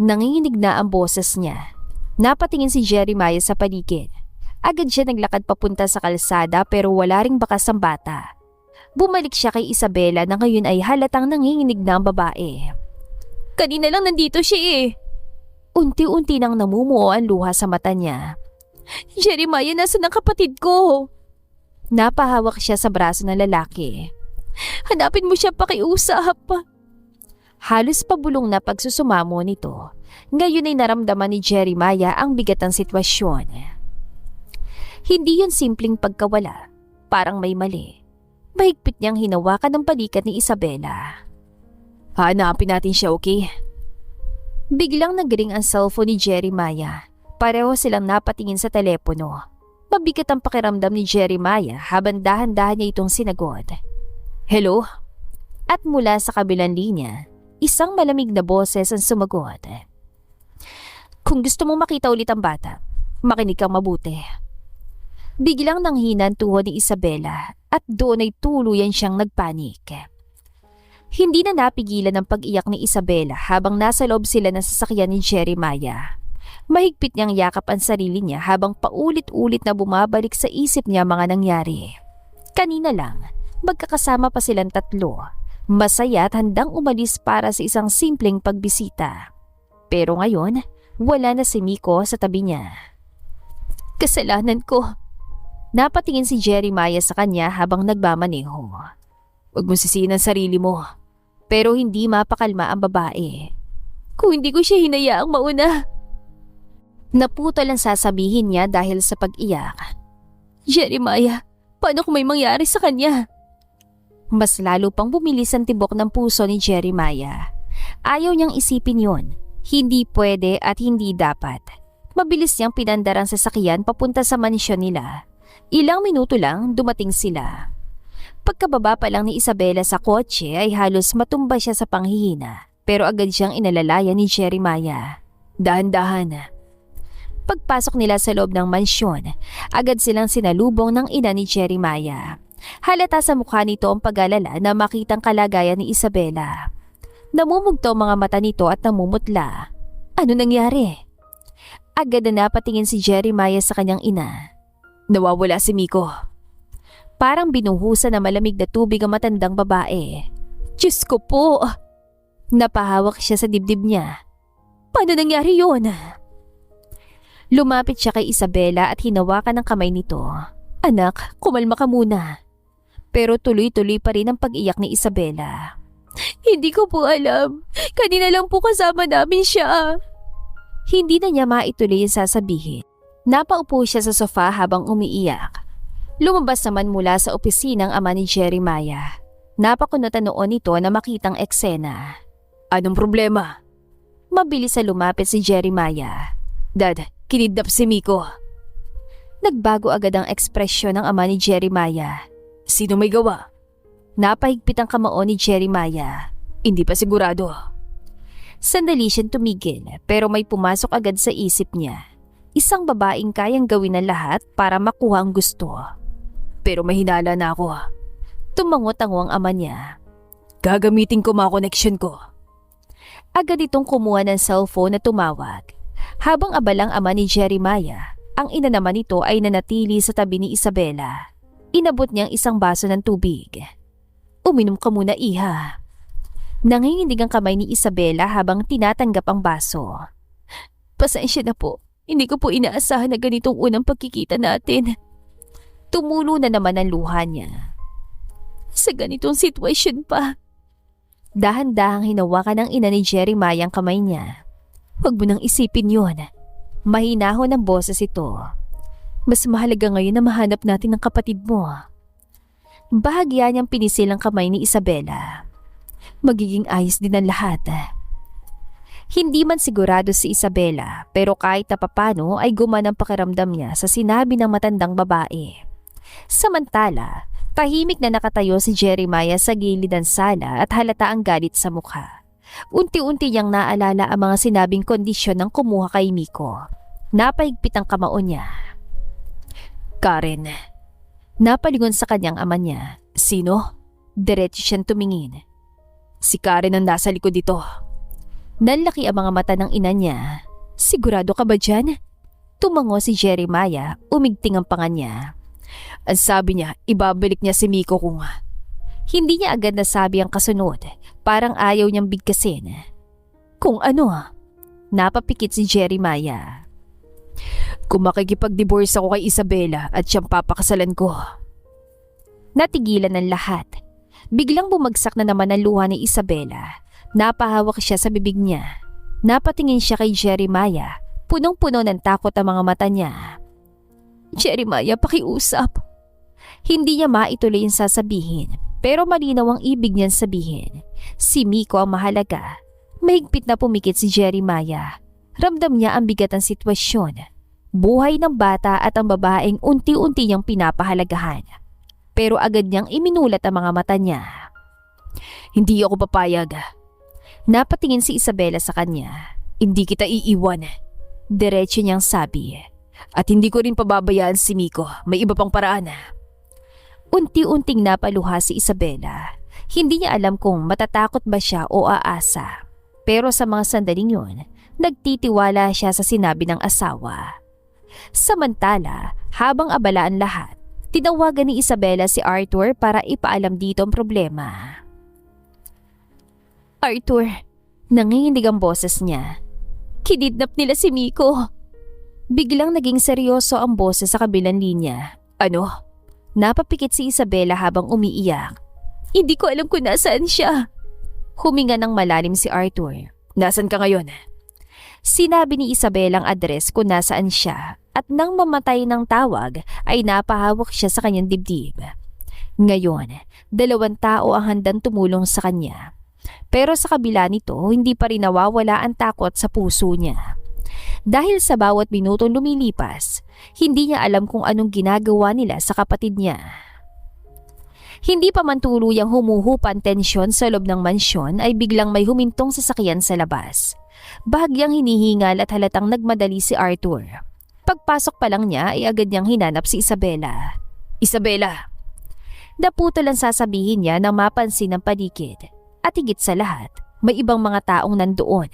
Nanginginig na ang boses niya. Napatingin si Jeremiah sa paligid. Agad siya naglakad papunta sa kalsada pero wala ring bakas ang bata. Bumalik siya kay Isabela na ngayon ay halatang nanginginig na ang babae. Kanina lang nandito siya eh. Unti-unti nang namumuo ang luha sa mata niya. Jeremiah, nasaan ang kapatid ko? Napahawak siya sa braso ng lalaki. Hanapin mo siya pakiusap. Halos pabulong na pagsusumamo nito. Ngayon ay naramdaman ni Jeremiah ang bigat ng sitwasyon. Hindi yun simpleng pagkawala. Parang may mali. Mahigpit niyang hinawakan ang balikat ni Isabela. Hanapin natin siya, okay? Biglang nagring ang cellphone ni Jeremiah. Pareho silang napatingin sa telepono. Mabigat ang pakiramdam ni Jeremiah habang dahan-dahan niya itong sinagot. Hello? At mula sa kabilang linya, isang malamig na boses ang sumagot. Kung gusto mong makita ulit ang bata, makinig kang mabuti. Biglang nanghina ang tuhod ni Isabela at doon ay tuluyan siyang nagpanik. Hindi na napigilan ang pag-iyak ni Isabela habang nasa loob sila ng sasakyan ni Jeremiah. Mahigpit niyang yakap ang sarili niya habang paulit-ulit na bumabalik sa isip niya mga nangyari. Kanina lang, magkakasama pa silang tatlo. Masaya at handang umalis para sa isang simpleng pagbisita. Pero ngayon, wala na si Miko sa tabi niya. Kasalanan ko. Napatingin si Jeremiah sa kanya habang nagmamaneho. Huwag mo sisihin ang sarili mo. Pero hindi mapakalma ang babae. Kung hindi ko siya hinayaang mauna. Naputol ang sasabihin niya dahil sa pag-iyak. Jeremiah, paano kung may mangyari sa kanya? Mas lalo pang bumilis ang tibok ng puso ni Jeremiah. Ayaw niyang isipin yon. Hindi pwede at hindi dapat. Mabilis niyang pinandar ang sasakyan papunta sa mansyon nila. Ilang minuto lang dumating sila. Pagkababa pa lang ni Isabela sa kotse ay halos matumba siya sa panghihina. Pero agad siyang inalalayan ni Jeremiah. Dahan-dahan. Pagpasok nila sa loob ng mansyon, agad silang sinalubong ng ina ni Jeremiah. Halata sa mukha nito ang pag-alala na makitang kalagayan ni Isabela. Namumugto ang mga mata nito at namumutla. Ano nangyari? Agad na napatingin si Jeremiah sa kanyang ina. Nawawala si Miko. Parang binuhusan na malamig na tubig ang matandang babae. Diyos ko po! Napahawak siya sa dibdib niya. Paano nangyari yun? Lumapit siya kay Isabela at hinawakan ang kamay nito. Anak, kumalma ka muna. Pero tuloy-tuloy pa rin ang pag-iyak ni Isabela. Hindi ko po alam. Kanina lang po kasama namin siya. Hindi na niya maituloy ang sasabihin. Napaupo siya sa sofa habang umiiyak. Lumabas naman mula sa opisina ang ama ni Jeremiah. Napakunatan noon ito na makitang eksena. Anong problema? Mabilis na lumapit si Jeremiah. Dad, kinidnap si Miko. Nagbago agad ang ekspresyon ng ama ni Jeremiah. Sino may gawa? Napahigpit ang kamao ni Jeremiah. Hindi pa sigurado. Sandali siyang tumigil pero may pumasok agad sa isip niya. Isang babaeng kayang gawin ang lahat para makuha ang gusto. Pero mahinala na ako. Tumango-tango ang ama niya. Gagamitin ko mga koneksyon ko. Agad itong kumuha ng cellphone na tumawag. Habang abalang ama ni Jeremiah, ang ina naman nito ay nanatili sa tabi ni Isabela. Inabot niyang isang baso ng tubig. Uminom ka muna, iha. Nanginginig ang kamay ni Isabela habang tinatanggap ang baso. Pasensya na po. Hindi ko po inaasahan na ganitong unang pagkikita natin. Tumulo na naman ang luha niya. Sa ganitong sitwasyon pa. Dahan-dahang hinawakan ng ina ni Jeremiah ang kamay niya. Huwag mo nang isipin yun. Mahinahon ang boses ito. Mas mahalaga ngayon na mahanap natin ang kapatid mo. Bahagya niyang pinisil ang kamay ni Isabela. Magiging ayos din ang lahat. Hindi man sigurado si Isabela pero kahit na papano ay gumaan ang pakiramdam niya sa sinabi ng matandang babae. Samantala, tahimik na nakatayo si Jeremiah sa gilid ng sala at halata ang galit sa mukha. Unti-unti niyang naalala ang mga sinabing kondisyon ng kumuha kay Miko. Napahigpit ang kamao niya. Karen. Napalingon sa kanyang ama niya. Sino? Diretso siyang tumingin. Si Karen ang nasa likod dito. Nanlaki ang mga mata ng ina niya. Sigurado ka ba dyan? Tumango si Jeremiah, umigting ang panga niya. Ang sabi niya, ibabalik niya si Miko kung... Hindi niya agad nasabi ang kasunod. Parang ayaw niyang bigkasin. Kung ano? Napapikit si Jeremiah. Kung makikipag-divorce ako kay Isabela at siyang papakasalan ko. Natigilan ng lahat. Biglang bumagsak na naman ang luha ni Isabela. Napahawak siya sa bibig niya. Napatingin siya kay Jeremiah. Punong-puno ng takot ang mga mata niya. Jeremiah, pakiusap. Hindi niya maituloy yung sasabihin. Pero malinaw ang ibig niyan sabihin. Si Miko ang mahalaga. Mahigpit na pumikit si Jeremiah. Ramdam niya ang bigat ng sitwasyon. Buhay ng bata at ang babaeng unti-unti niyang pinapahalagahan. Pero agad niyang iminulat ang mga mata niya. Hindi ako papayag. Napatingin si Isabela sa kanya. Hindi kita iiwan. Diretso niyang sabi. At hindi ko rin pababayaan si Miko. May iba pang paraan. Unti-unting napaluha si Isabela. Hindi niya alam kung matatakot ba siya o aasa. Pero sa mga sandaling yun, nagtitiwala siya sa sinabi ng asawa. Samantala, habang abala ang lahat, tinawagan ni Isabela si Arthur para ipaalam dito ang problema. Arthur, nanginginig ang boses niya. Kinidnap nila si Miko. Biglang naging seryoso ang boses sa kabilang linya. Ano? Napapikit si Isabela habang umiiyak. Hindi ko alam kung nasaan siya. Huminga ng malalim si Arthur. Nasaan ka ngayon? Sinabi ni Isabela ang address kung nasaan siya at nang mamatay ng tawag ay napahawak siya sa kanyang dibdib. Ngayon, 2 tao ang handang tumulong sa kanya. Pero sa kabila nito, hindi pa rin nawawala ang takot sa puso niya. Dahil sa bawat minutong lumilipas, hindi niya alam kung anong ginagawa nila sa kapatid niya. Hindi pa man tuluyang humuhupa ang tensyon sa loob ng mansyon ay biglang may humintong sasakyan sa labas. Bahagyang hinihingal at halatang nagmadali si Arthur. Pagpasok pa lang niya ay agad niyang hinanap si Isabela. Isabela! Naputol ang sasabihin niya nang mapansin ang paligid. At higit sa lahat, may ibang mga taong nandoon.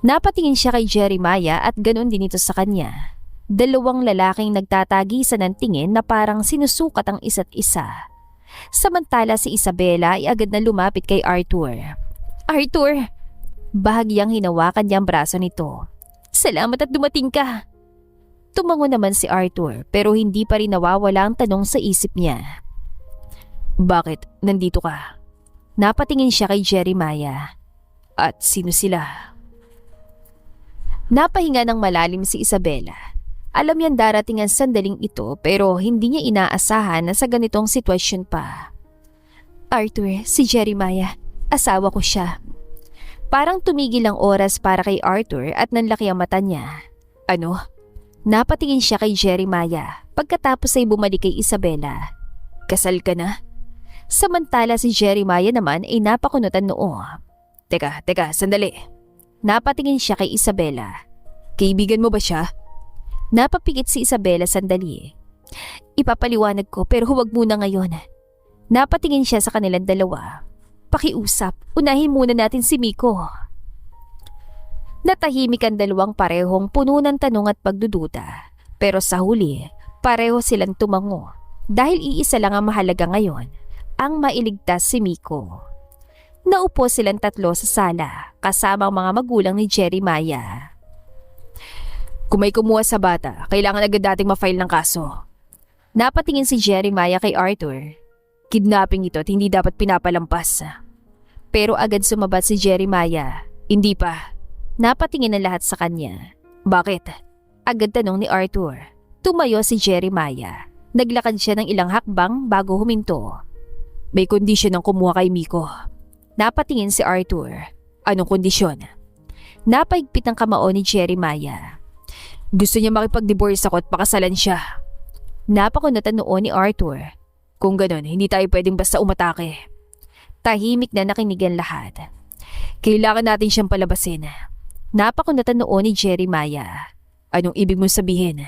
Napatingin siya kay Jeremiah at ganoon din ito sa kanya. 2 lalaking nagtatagisan ng tingin na parang sinusukat ang isa't isa. Samantala si Isabela ay agad na lumapit kay Arthur. Arthur! Bahagyang hinawakan niya ang braso nito. Salamat at dumating ka. Tumango naman si Arthur pero hindi pa rin nawawala ang tanong sa isip niya. Bakit nandito ka? Napatingin siya kay Jeremiah. At sino sila? Napahinga ng malalim si Isabela. Alam niyang darating ang sandaling ito pero hindi niya inaasahan na sa ganitong sitwasyon pa. Arthur, si Jeremiah. Asawa ko siya. Parang tumigil ang oras para kay Arthur at nanlaki ang mata niya. Ano? Napatingin siya kay Jeremiah pagkatapos ay bumalik kay Isabela. Kasal ka na? Samantala si Jeremiah naman ay napakunutan noo. Teka, sandali. Napatingin siya kay Isabela. Kaibigan mo ba siya? Napapikit si Isabela sandali. Ipapaliwanag ko pero huwag muna ngayon. Napatingin siya sa kanilang dalawa. Pakiusap, unahin muna natin si Miko. Natahimik ang dalawang parehong puno ng tanong at pagdududa. Pero sa huli, pareho silang tumango. Dahil iisa lang ang mahalaga ngayon, ang mailigtas si Miko. Naupo silang 3 sa sala, kasama ang mga magulang ni Jeremiah. Kung may kumuha sa bata, kailangan agad dating ma-file ng kaso. Napatingin si Jeremiah kay Arthur. Kidnapping ito at hindi dapat pinapalampas. Pero agad sumabat si Jeremiah. Hindi pa. Napatingin ang lahat sa kanya. Bakit? Agad tanong ni Arthur. Tumayo si Jeremiah. Naglakad siya ng ilang hakbang bago huminto. May kondisyon ang kumuha kay Miko. Napatingin si Arthur. Anong kondisyon? Napaigpit ang kamao ni Jeremiah. Gusto niya makipag-divorce ako at pakasalan siya. Napakunutan noon ni Arthur. Kung ganon, hindi tayo pwedeng basta umatake. Tahimik na nakinig ang lahat. Kailangan natin siyang palabasin. Napakunutan noon ni Jeremiah. Anong ibig mong sabihin?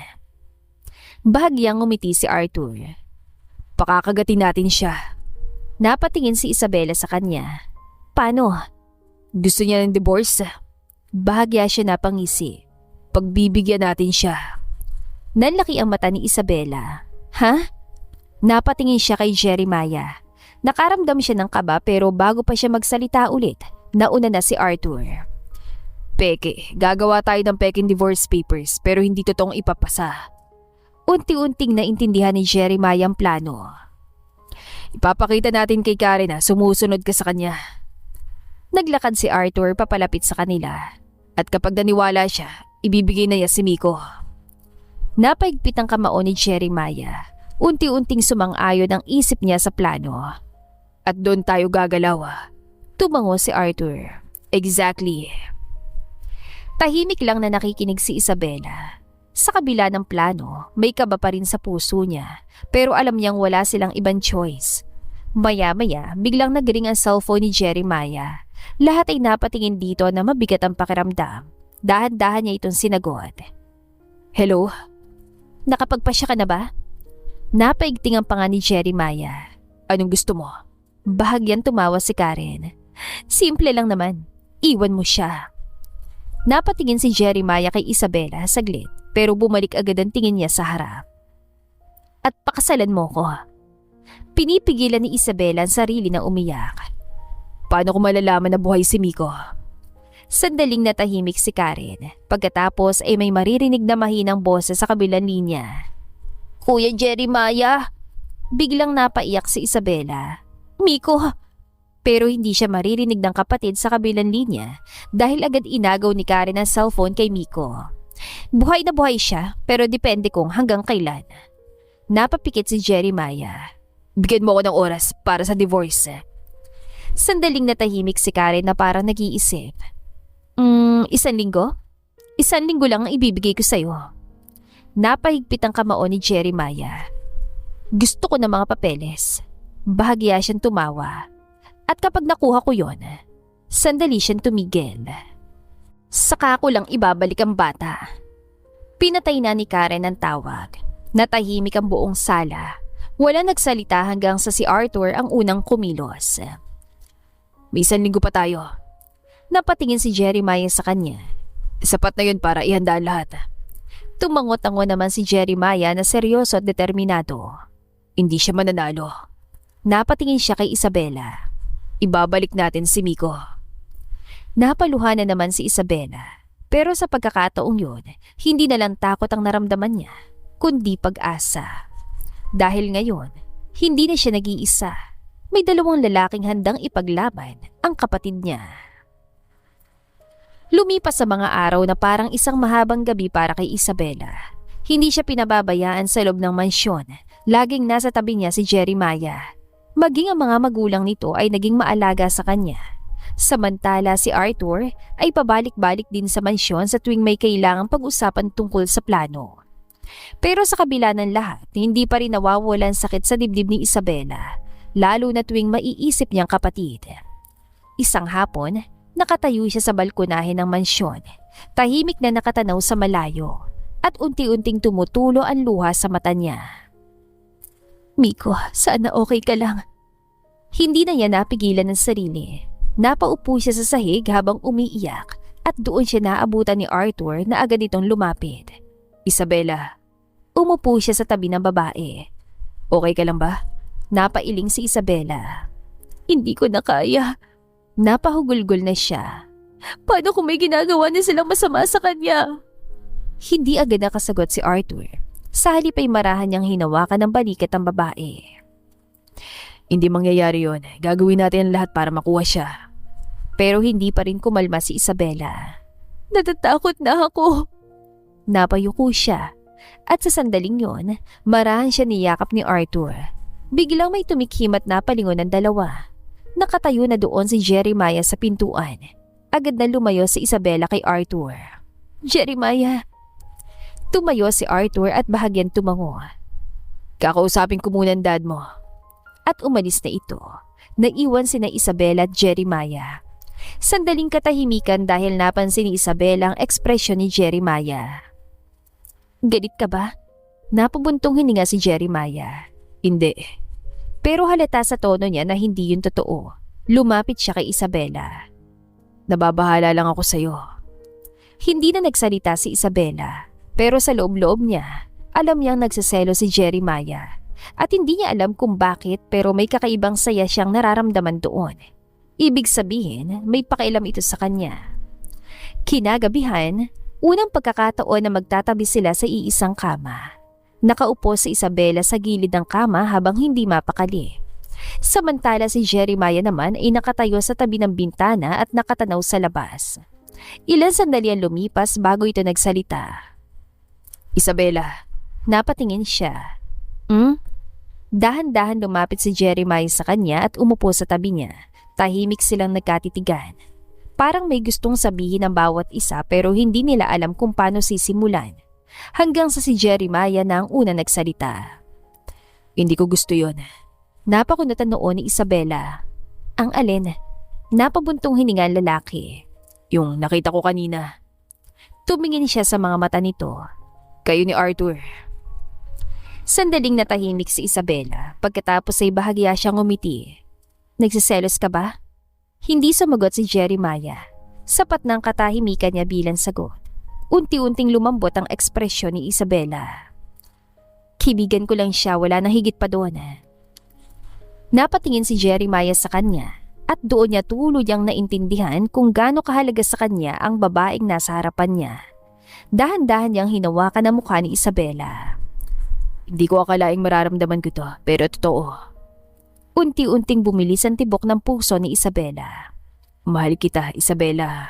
Bahagyang ngumiti si Arthur. Pakakagatin natin siya. Napatingin si Isabela sa kanya. Paano? Gusto niya ng divorce? Bahagya siya napangisi. Pagbibigyan natin siya. Nanlaki ang mata ni Isabela. Ha? Napatingin siya kay Jeremiah. Nakaramdam siya ng kaba pero bago pa siya magsalita ulit, nauna na si Arthur. Peke, gagawa tayo ng peking divorce papers pero hindi totoong ipapasa. Unti-unting naintindihan ni Jeremiah ang plano. Ipapakita natin kay Karen na sumusunod ka sa kanya. Naglakad si Arthur papalapit sa kanila. At kapag naniwala siya, ibibigay na niya si Miko. Napaigpit ang kamao ni Jeremiah. Unti-unting sumang-ayon ang isip niya sa plano. At doon tayo gagalaw. Tumango si Arthur. Exactly. Tahimik lang na nakikinig si Isabela. Sa kabila ng plano, may kaba pa rin sa puso niya, pero alam niyang wala silang ibang choice. Maya-maya, biglang nagring ang cellphone ni Jeremiah. Lahat ay napatingin dito na mabigat ang pakiramdam. Dahan-dahan niya itong sinagot. Hello? Nakapagpasya ka na ba? Napaigting ang panga ni Jeremiah. Anong gusto mo? Bahagyan tumawa si Karen. Simple lang naman. Iwan mo siya. Napatingin si Jeremiah kay Isabela saglit pero bumalik agad ang tingin niya sa harap. At pakasalan mo ko. Pinipigilan ni Isabela ang sarili na umiyak. Paano ko malalaman na buhay si Miko? Sandaling natahimik si Karen. Pagkatapos ay may maririnig na mahinang boses sa kabilang linya. Kuya Jeremiah! Biglang napaiyak si Isabela. Miko! Pero hindi siya maririnig ng kapatid sa kabilang linya dahil agad inagaw ni Karen ang cellphone kay Miko. Buhay na buhay siya pero depende kung hanggang kailan. Napapikit si Jeremiah. Bigyan mo ako ng oras para sa divorce. Sandaling natahimik si Karen na parang nag-iisip. 1 linggo? 1 linggo lang ang ibibigay ko sa'yo. Napahigpit ang kamao ni Jeremiah. Gusto ko ng mga papeles. Bahagya siyang tumawa. At kapag nakuha ko yon, sandali siyang tumigil. Saka ko lang ibabalik ang bata. Pinatay na ni Karen ang tawag. Natahimik ang buong sala. Wala nagsalita hanggang sa si Arthur ang unang kumilos. May 1 linggo pa tayo. Napatingin si Jeremiah sa kanya. Sapat na yun para ihanda lahat. Tumangot-tango naman si Jeremiah na seryoso at determinado. Hindi siya mananalo. Napatingin siya kay Isabela. Ibabalik natin si Miko. Napaluha na naman si Isabela. Pero sa pagkakataong yun, hindi na lang takot ang naramdaman niya, kundi pag-asa. Dahil ngayon, hindi na siya nag-iisa. May 2 lalaking handang ipaglaban ang kapatid niya. Lumipas sa mga araw na parang isang mahabang gabi para kay Isabela. Hindi siya pinababayaan sa loob ng mansyon. Laging nasa tabi niya si Jeremiah. Maging ang mga magulang nito ay naging maalaga sa kanya. Samantala si Arthur ay pabalik-balik din sa mansyon sa tuwing may kailangang pag-usapan tungkol sa plano. Pero sa kabila ng lahat, hindi pa rin nawawalan sakit sa dibdib ni Isabela, lalo na tuwing maiisip niyang kapatid. Isang hapon, nakatayo siya sa balkonahe ng mansyon, tahimik na nakatanaw sa malayo, at unti-unting tumutulo ang luha sa mata niya. Miko, sana okay ka lang. Hindi na niya napigilan ng sarili. Napaupo siya sa sahig habang umiiyak at doon siya naabutan ni Arthur na agad itong lumapit. Isabela. Umupo siya sa tabi ng babae. Okay ka lang ba? Napailing si Isabela. Hindi ko na kaya. Napahugulgol na siya. Paano kung may ginagawa na silang masama sa kanya? Hindi agad nakasagot si Arthur. Sa halip ay marahan niyang hinawakan ng balikat ang babae. Hindi mangyayari yon. Gagawin natin ang lahat para makuha siya. Pero hindi pa rin kumalma si Isabela. Natatakot na ako. Napayuko siya. At sa sandaling yon, marahan siya niyakap ni Arthur. Biglang may tumikhim at napalingon ng 2. Nakatayo na doon si Jeremiah sa pintuan. Agad na lumayo si Isabela kay Arthur. Jeremiah! Tumayo si Arthur at bahagyan tumango. Kakausapin ko muna ang dad mo. At umalis na ito. Naiwan sina Isabela at Jeremiah. Sandaling katahimikan dahil napansin ni Isabela ang ekspresyon ni Jeremiah. Galit ka ba? Napabuntong hininga si Jeremiah. Hindi. Pero halata sa tono niya na hindi yun totoo. Lumapit siya kay Isabela. Nababahala lang ako sa'yo. Hindi na nagsalita si Isabela. Pero sa loob-loob niya, alam niyang nagsaselo si Jeremiah. At hindi niya alam kung bakit pero may kakaibang saya siyang nararamdaman doon. Ibig sabihin, may pakialam ito sa kanya. Kinagabihan, unang pagkakataon na magtatabi sila sa iisang kama. Nakaupo si Isabela sa gilid ng kama habang hindi mapakali. Samantala si Jeremiah naman ay nakatayo sa tabi ng bintana at nakatanaw sa labas. Ilan sandali ang lumipas bago ito nagsalita. Isabela. Napatingin siya. Dahan-dahan lumapit si Jeremiah sa kanya at umupo sa tabi niya. Tahimik silang nagkatitigan. Parang may gustong sabihin ng bawat isa pero hindi nila alam kung paano sisimulan. Hanggang sa si Jeremiah na ang una nagsalita. Hindi ko gusto yon. Napakunatan noon ni Isabela. Ang alin? Napabuntong hininga ang lalaki. Yung nakita ko kanina. Tumingin siya sa mga mata nito. Kayo ni Arthur. Sandaling natahimik si Isabela pagkatapos ay bahagya siyang umiti. Nagsiselos ka ba? Hindi sumagot si Jeremiah. Sapat ng katahimikan niya bilang sagot. Unti-unting lumambot ang ekspresyon ni Isabela. Kibigan ko lang siya, wala nang higit pa doon. Napatingin si Jeremiah sa kanya at doon niya tuluyang naintindihan kung gaano kahalaga sa kanya ang babaeng nasa harapan niya. Dahan-dahan niyang hinawakan ang mukha ni Isabela. Hindi ko akalaing mararamdaman ko to, pero totoo. Unti-unting bumilis ang tibok ng puso ni Isabela. Mahal kita, Isabela.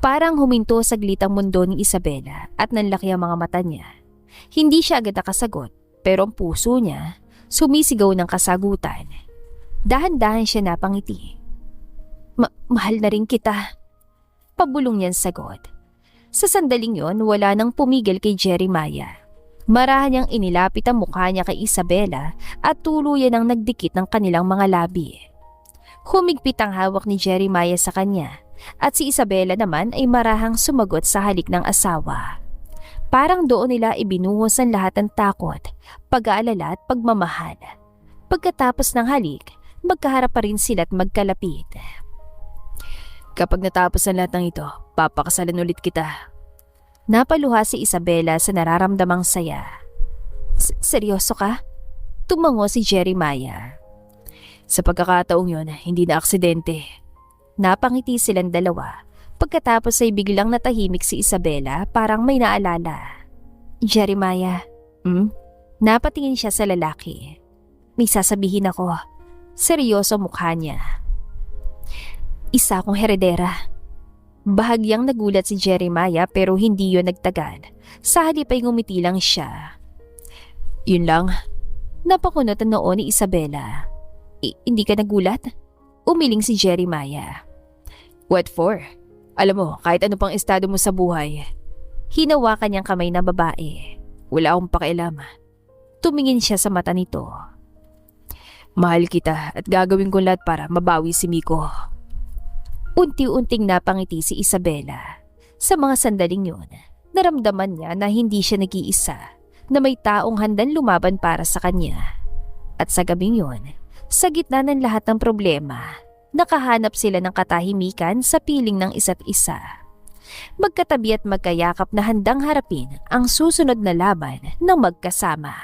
Parang huminto saglit ang mundo ni Isabela at nanlaki ang mga mata niya. Hindi siya agad nakasagot pero ang puso niya sumisigaw ng kasagutan. Dahan-dahan siya napangiti. Mahal na rin kita. Pabulong niyang sagot. Sa sandaling yon, wala nang pumigil kay Jeremiah. Marahan niyang inilapit ang mukha niya kay Isabela at tuluyan ang nagdikit ng kanilang mga labi. Humigpit ang hawak ni Jeremiah sa kanya at si Isabela naman ay marahang sumagot sa halik ng asawa. Parang doon nila ibinuhos ang lahat ng takot, pag-aalala at pagmamahal. Pagkatapos ng halik, magkaharap pa rin sila at magkalapit. Kapag natapos ang lahat ng ito, papakasalan ulit kita. Napaluha si Isabela sa nararamdamang saya. Seryoso ka? Tumango si Jeremiah. Sa pagkakataong yon, hindi na aksidente. Napangiti silang dalawa. Pagkatapos ay biglang natahimik si Isabela, parang may naalala. Jeremiah. Napatingin siya sa lalaki. May sasabihin ako. Seryoso mukha niya. Isa akong heredera. Bahagyang nagulat si Jeremiah pero hindi yun nagtagal. Sa halip ay ngumiti lang siya. Yun lang? Napakunot ang noo ni Isabela. Hindi ka nagulat? Umiling si Jeremiah. What for? Alam mo, kahit ano pang estado mo sa buhay. Hinawakan niyang kamay na babae. Wala akong pakialam. Tumingin siya sa mata nito. Mahal kita at gagawin ko lahat para mabawi si Miko. Unti-unting napangiti si Isabela. Sa mga sandaling yun, naramdaman niya na hindi siya nag-iisa, na may taong handang lumaban para sa kanya. At sa gabing yun, sa gitna ng lahat ng problema, nakahanap sila ng katahimikan sa piling ng isa't isa. Magkatabi at magkayakap na handang harapin ang susunod na laban ng magkasama.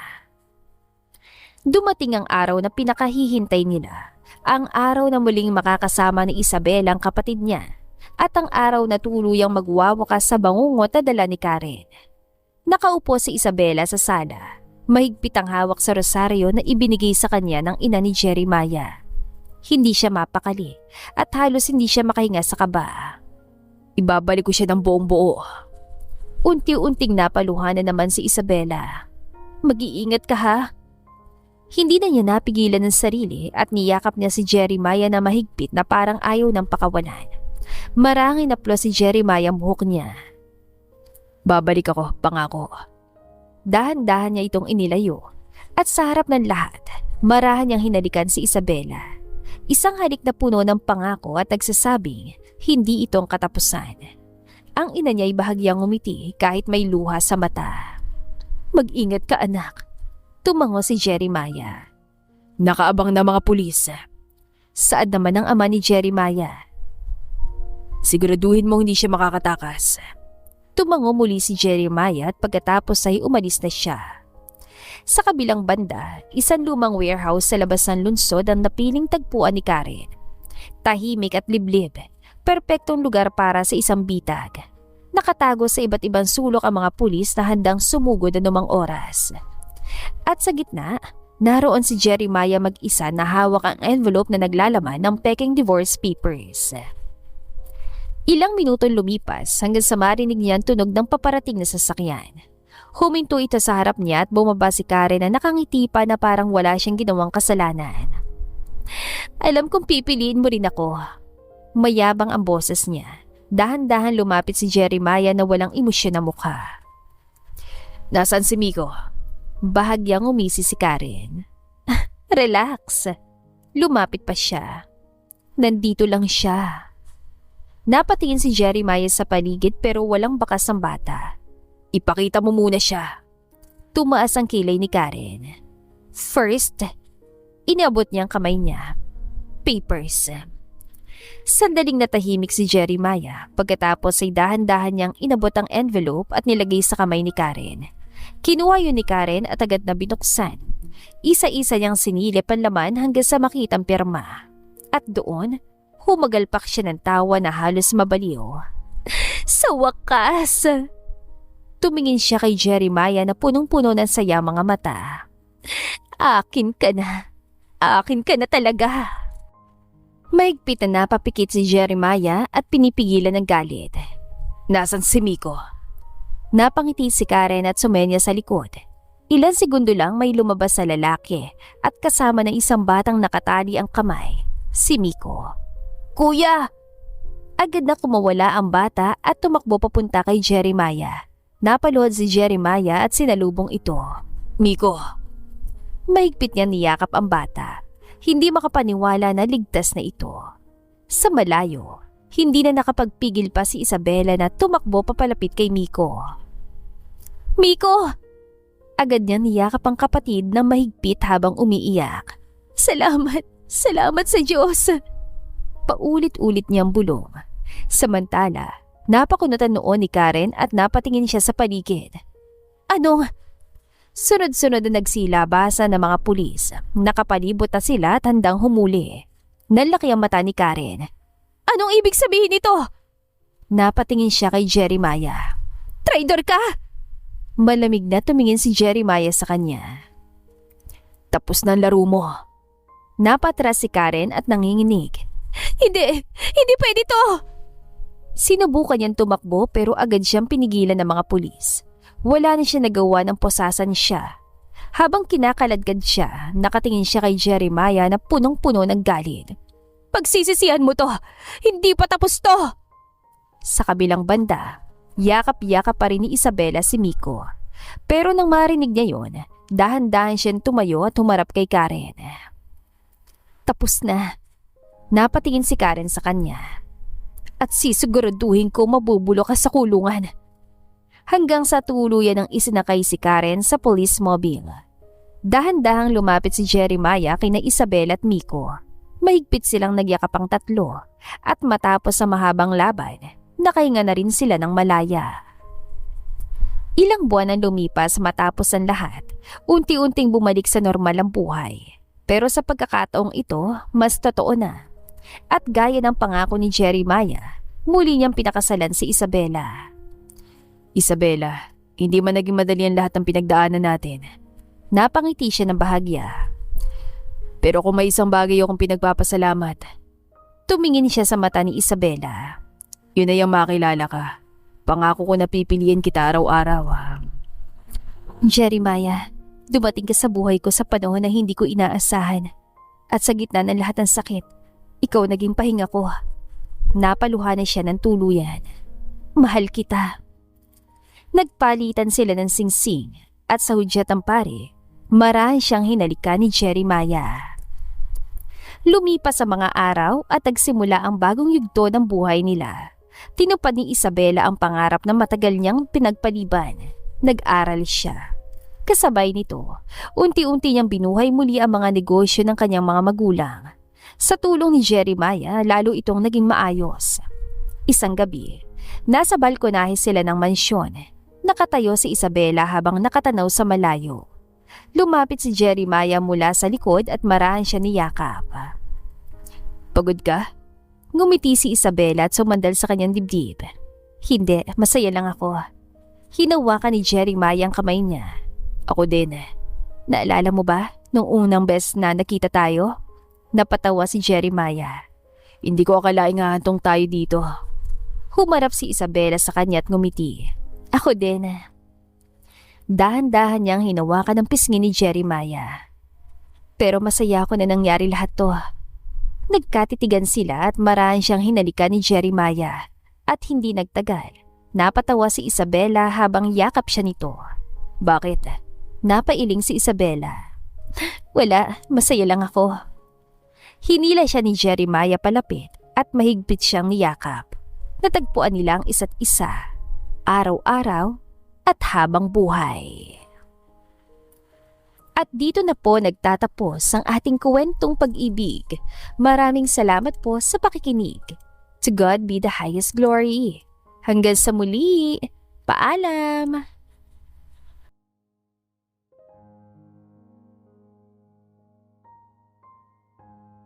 Dumating ang araw na pinakahihintay nila, ang araw na muling makakasama ni Isabela ang kapatid niya, at ang araw na tuluyang magwawakas sa bangungot na dala ni Karen. Nakaupo si Isabela sa sala. Mahigpit ang hawak sa rosaryo na ibinigay sa kanya ng ina ni Jeremiah. Hindi siya mapakali at halos hindi siya makahinga sa kaba. Ibabalik ko siya ng buong buo. Unti-unting napaluha na naman si Isabela. Mag-iingat ka ha? Hindi na niya napigilan ng sarili at niyakap niya si Jeremiah na mahigpit na parang ayaw ng pakawalan. Marangin naplo si Jeremiah ang buhok niya. Babalik ako, pangako. Dahan-dahan niya itong inilayo at sa harap ng lahat, marahan niyang hinalikan si Isabela. Isang halik na puno ng pangako at nagsasabing hindi itong katapusan. Ang ina niya ay bahagyang umiti kahit may luha sa mata. Mag-ingat ka anak, tumango si Jeremiah. Nakaabang na mga pulis. Saad naman ang ama ni Jeremiah. Siguraduhin mong hindi siya makakatakas. Tumango muli si Jeremiah at pagkatapos ay umalis na siya. Sa kabilang banda, isang lumang warehouse sa labas ng lungsod ang napiling tagpuan ni Karen. Tahimik at liblib, perpektong lugar para sa isang bitag. Nakatago sa iba't ibang sulok ang mga pulis na handang sumugod anumang oras. At sa gitna, naroon si Jeremiah mag-isa na hawak ang envelope na naglalaman ng peking divorce papers. Ilang minutong lumipas hanggang sa marinig niya ang tunog ng paparating na sasakyan. Huminto ito sa harap niya at bumaba si Karen na nakangiti pa na parang wala siyang ginawang kasalanan. Alam kong pipiliin mo rin ako. Mayabang ang boses niya. Dahan-dahan lumapit si Jeremiah na walang emosyon na mukha. Nasaan si Miko? Bahagyang umisi si Karen. Relax. Lumapit pa siya. Nandito lang siya. Napatingin si Jeremiah sa paligid pero walang bakas ng bata. Ipakita mo muna siya. Tumaas ang kilay ni Karen. First, inabot niya ang kamay niya. Papers. Sandaling natahimik si Jeremiah pagkatapos ay dahan-dahan niyang inabot ang envelope at nilagay sa kamay ni Karen. Kinuha yun ni Karen at agad na binuksan. Isa-isa niyang sinilip ang laman hanggang sa makitang pirma. At doon, humagalpak siya ng tawa na halos mabaliw. Sa wakas! Tumingin siya kay Jeremiah na punong-puno ng saya mga mata. Akin ka na. Akin ka na talaga. Mahigpit na napapikit si Jeremiah at pinipigilan ng galit. Nasaan si Miko? Napangiti si Karen at sumenya sa likod. Ilang segundo lang may lumabas sa lalaki at kasama ng isang batang nakatali ang kamay, si Miko. Kuya! Agad na kumawala ang bata at tumakbo papunta kay Jeremiah. Napaluhod si Jeremiah at sinalubong ito. Miko! Mahigpit niya niyakap ang bata. Hindi makapaniwala na ligtas na ito. Sa malayo, hindi na nakapagpigil pa si Isabela na tumakbo papalapit kay Miko. Miko! Agad niya niyakap ang kapatid na mahigpit habang umiiyak. Salamat! Salamat sa Diyos! Paulit-ulit niyang bulong. Samantala, napakunutan noon ni Karen at napatingin siya sa paligid. Anong? Sunod-sunod na nagsilabasan ng mga pulis. Nakapalibot na sila at handang humuli. Nalaki ang mata ni Karen. Anong ibig sabihin nito? Napatingin siya kay Jeremiah. Traitor ka! Malamig na tumingin si Jeremiah sa kanya. Tapos na ang laro mo. Napatras si Karen at nanginginig. Hindi pwede to! Sinubukan niyang tumakbo pero agad siyang pinigilan ng mga pulis. Wala na siya nagawa ng posasan siya. Habang kinakaladkad siya, nakatingin siya kay Jeremiah na punong-puno ng galit. Pagsisisihan mo to! Hindi pa tapos to! Sa kabilang banda, yakap-yakap pa rin ni Isabela si Miko. Pero nang marinig niya yon, dahan-dahan siyang tumayo at humarap kay Karen. Tapos na. Napatingin si Karen sa kanya. At sisiguraduhin ko mabubulo ka sa kulungan. Hanggang sa tuluyan ng isinakay si Karen sa police mobile. Dahan-dahang lumapit si Jeremiah kina Isabel at Miko. Mahigpit silang nagyakap ang tatlo at matapos sa mahabang laban, nakahinga na rin sila ng malaya. Ilang buwan ang lumipas matapos ang lahat, unti-unting bumalik sa normal ang buhay. Pero sa pagkakataong ito, mas totoo na. At gaya ng pangako ni Jeremiah, muli niyang pinakasalan si Isabela. Isabela, hindi man naging madali ang lahat ng pinagdaanan natin. Napangiti siya ng bahagya. Pero kung may isang bagay akong pinagpapasalamat. Tumingin siya sa mata ni Isabela. Yun ay ang makilala ka. Pangako ko na pipiliin kita araw-araw. Jeremiah, dumating ka sa buhay ko sa panahon na hindi ko inaasahan. At sa gitna ng lahat ng sakit, ikaw naging pahinga ko. Napaluha na siya ng tuluyan. Mahal kita. Nagpalitan sila ng singsing at sa hudyat ng pare, marahan siyang hinalikan ni Jeremiah. Lumipas sa mga araw at nagsimula ang bagong yugto ng buhay nila. Tinupad ni Isabela ang pangarap na matagal niyang pinagpaliban. Nag-aral siya. Kasabay nito, unti-unti niyang binuhay muli ang mga negosyo ng kanyang mga magulang. Sa tulong ni Jeremiah, lalo itong naging maayos. Isang gabi, nasa balkonahe sila ng mansyon. Nakatayo si Isabela habang nakatanaw sa malayo. Lumapit si Jeremiah mula sa likod at marahan siya niyakap. Pagod ka? Ngumiti si Isabela at sumandal sa kanyang dibdib. Hindi, masaya lang ako. Hinawakan ni Jeremiah ang kamay niya. Ako din. Naalala mo ba nung unang beses na nakita tayo? Napatawa si Jeremiah. Hindi ko akalaing hahantong tayo dito. Humarap si Isabela sa kanya at ngumiti. Ako din. Dahan-dahan niyang hinawakan ang pisngi ni Jeremiah. Pero masaya ako na nangyari lahat to. Nagkatitigan sila at maraan siyang hinalikan ni Jeremiah. At hindi nagtagal, napatawa si Isabela habang yakap siya nito. Bakit? Napailing si Isabela. Wala, masaya lang ako. Hinila siya ni Jeremiah palapit at mahigpit siyang niyakap. Natagpuan nila ang isa't isa, araw-araw at habang buhay. At dito na po nagtatapos ang ating kwentong pag-ibig. Maraming salamat po sa pakikinig. To God be the highest glory. Hanggang sa muli, paalam!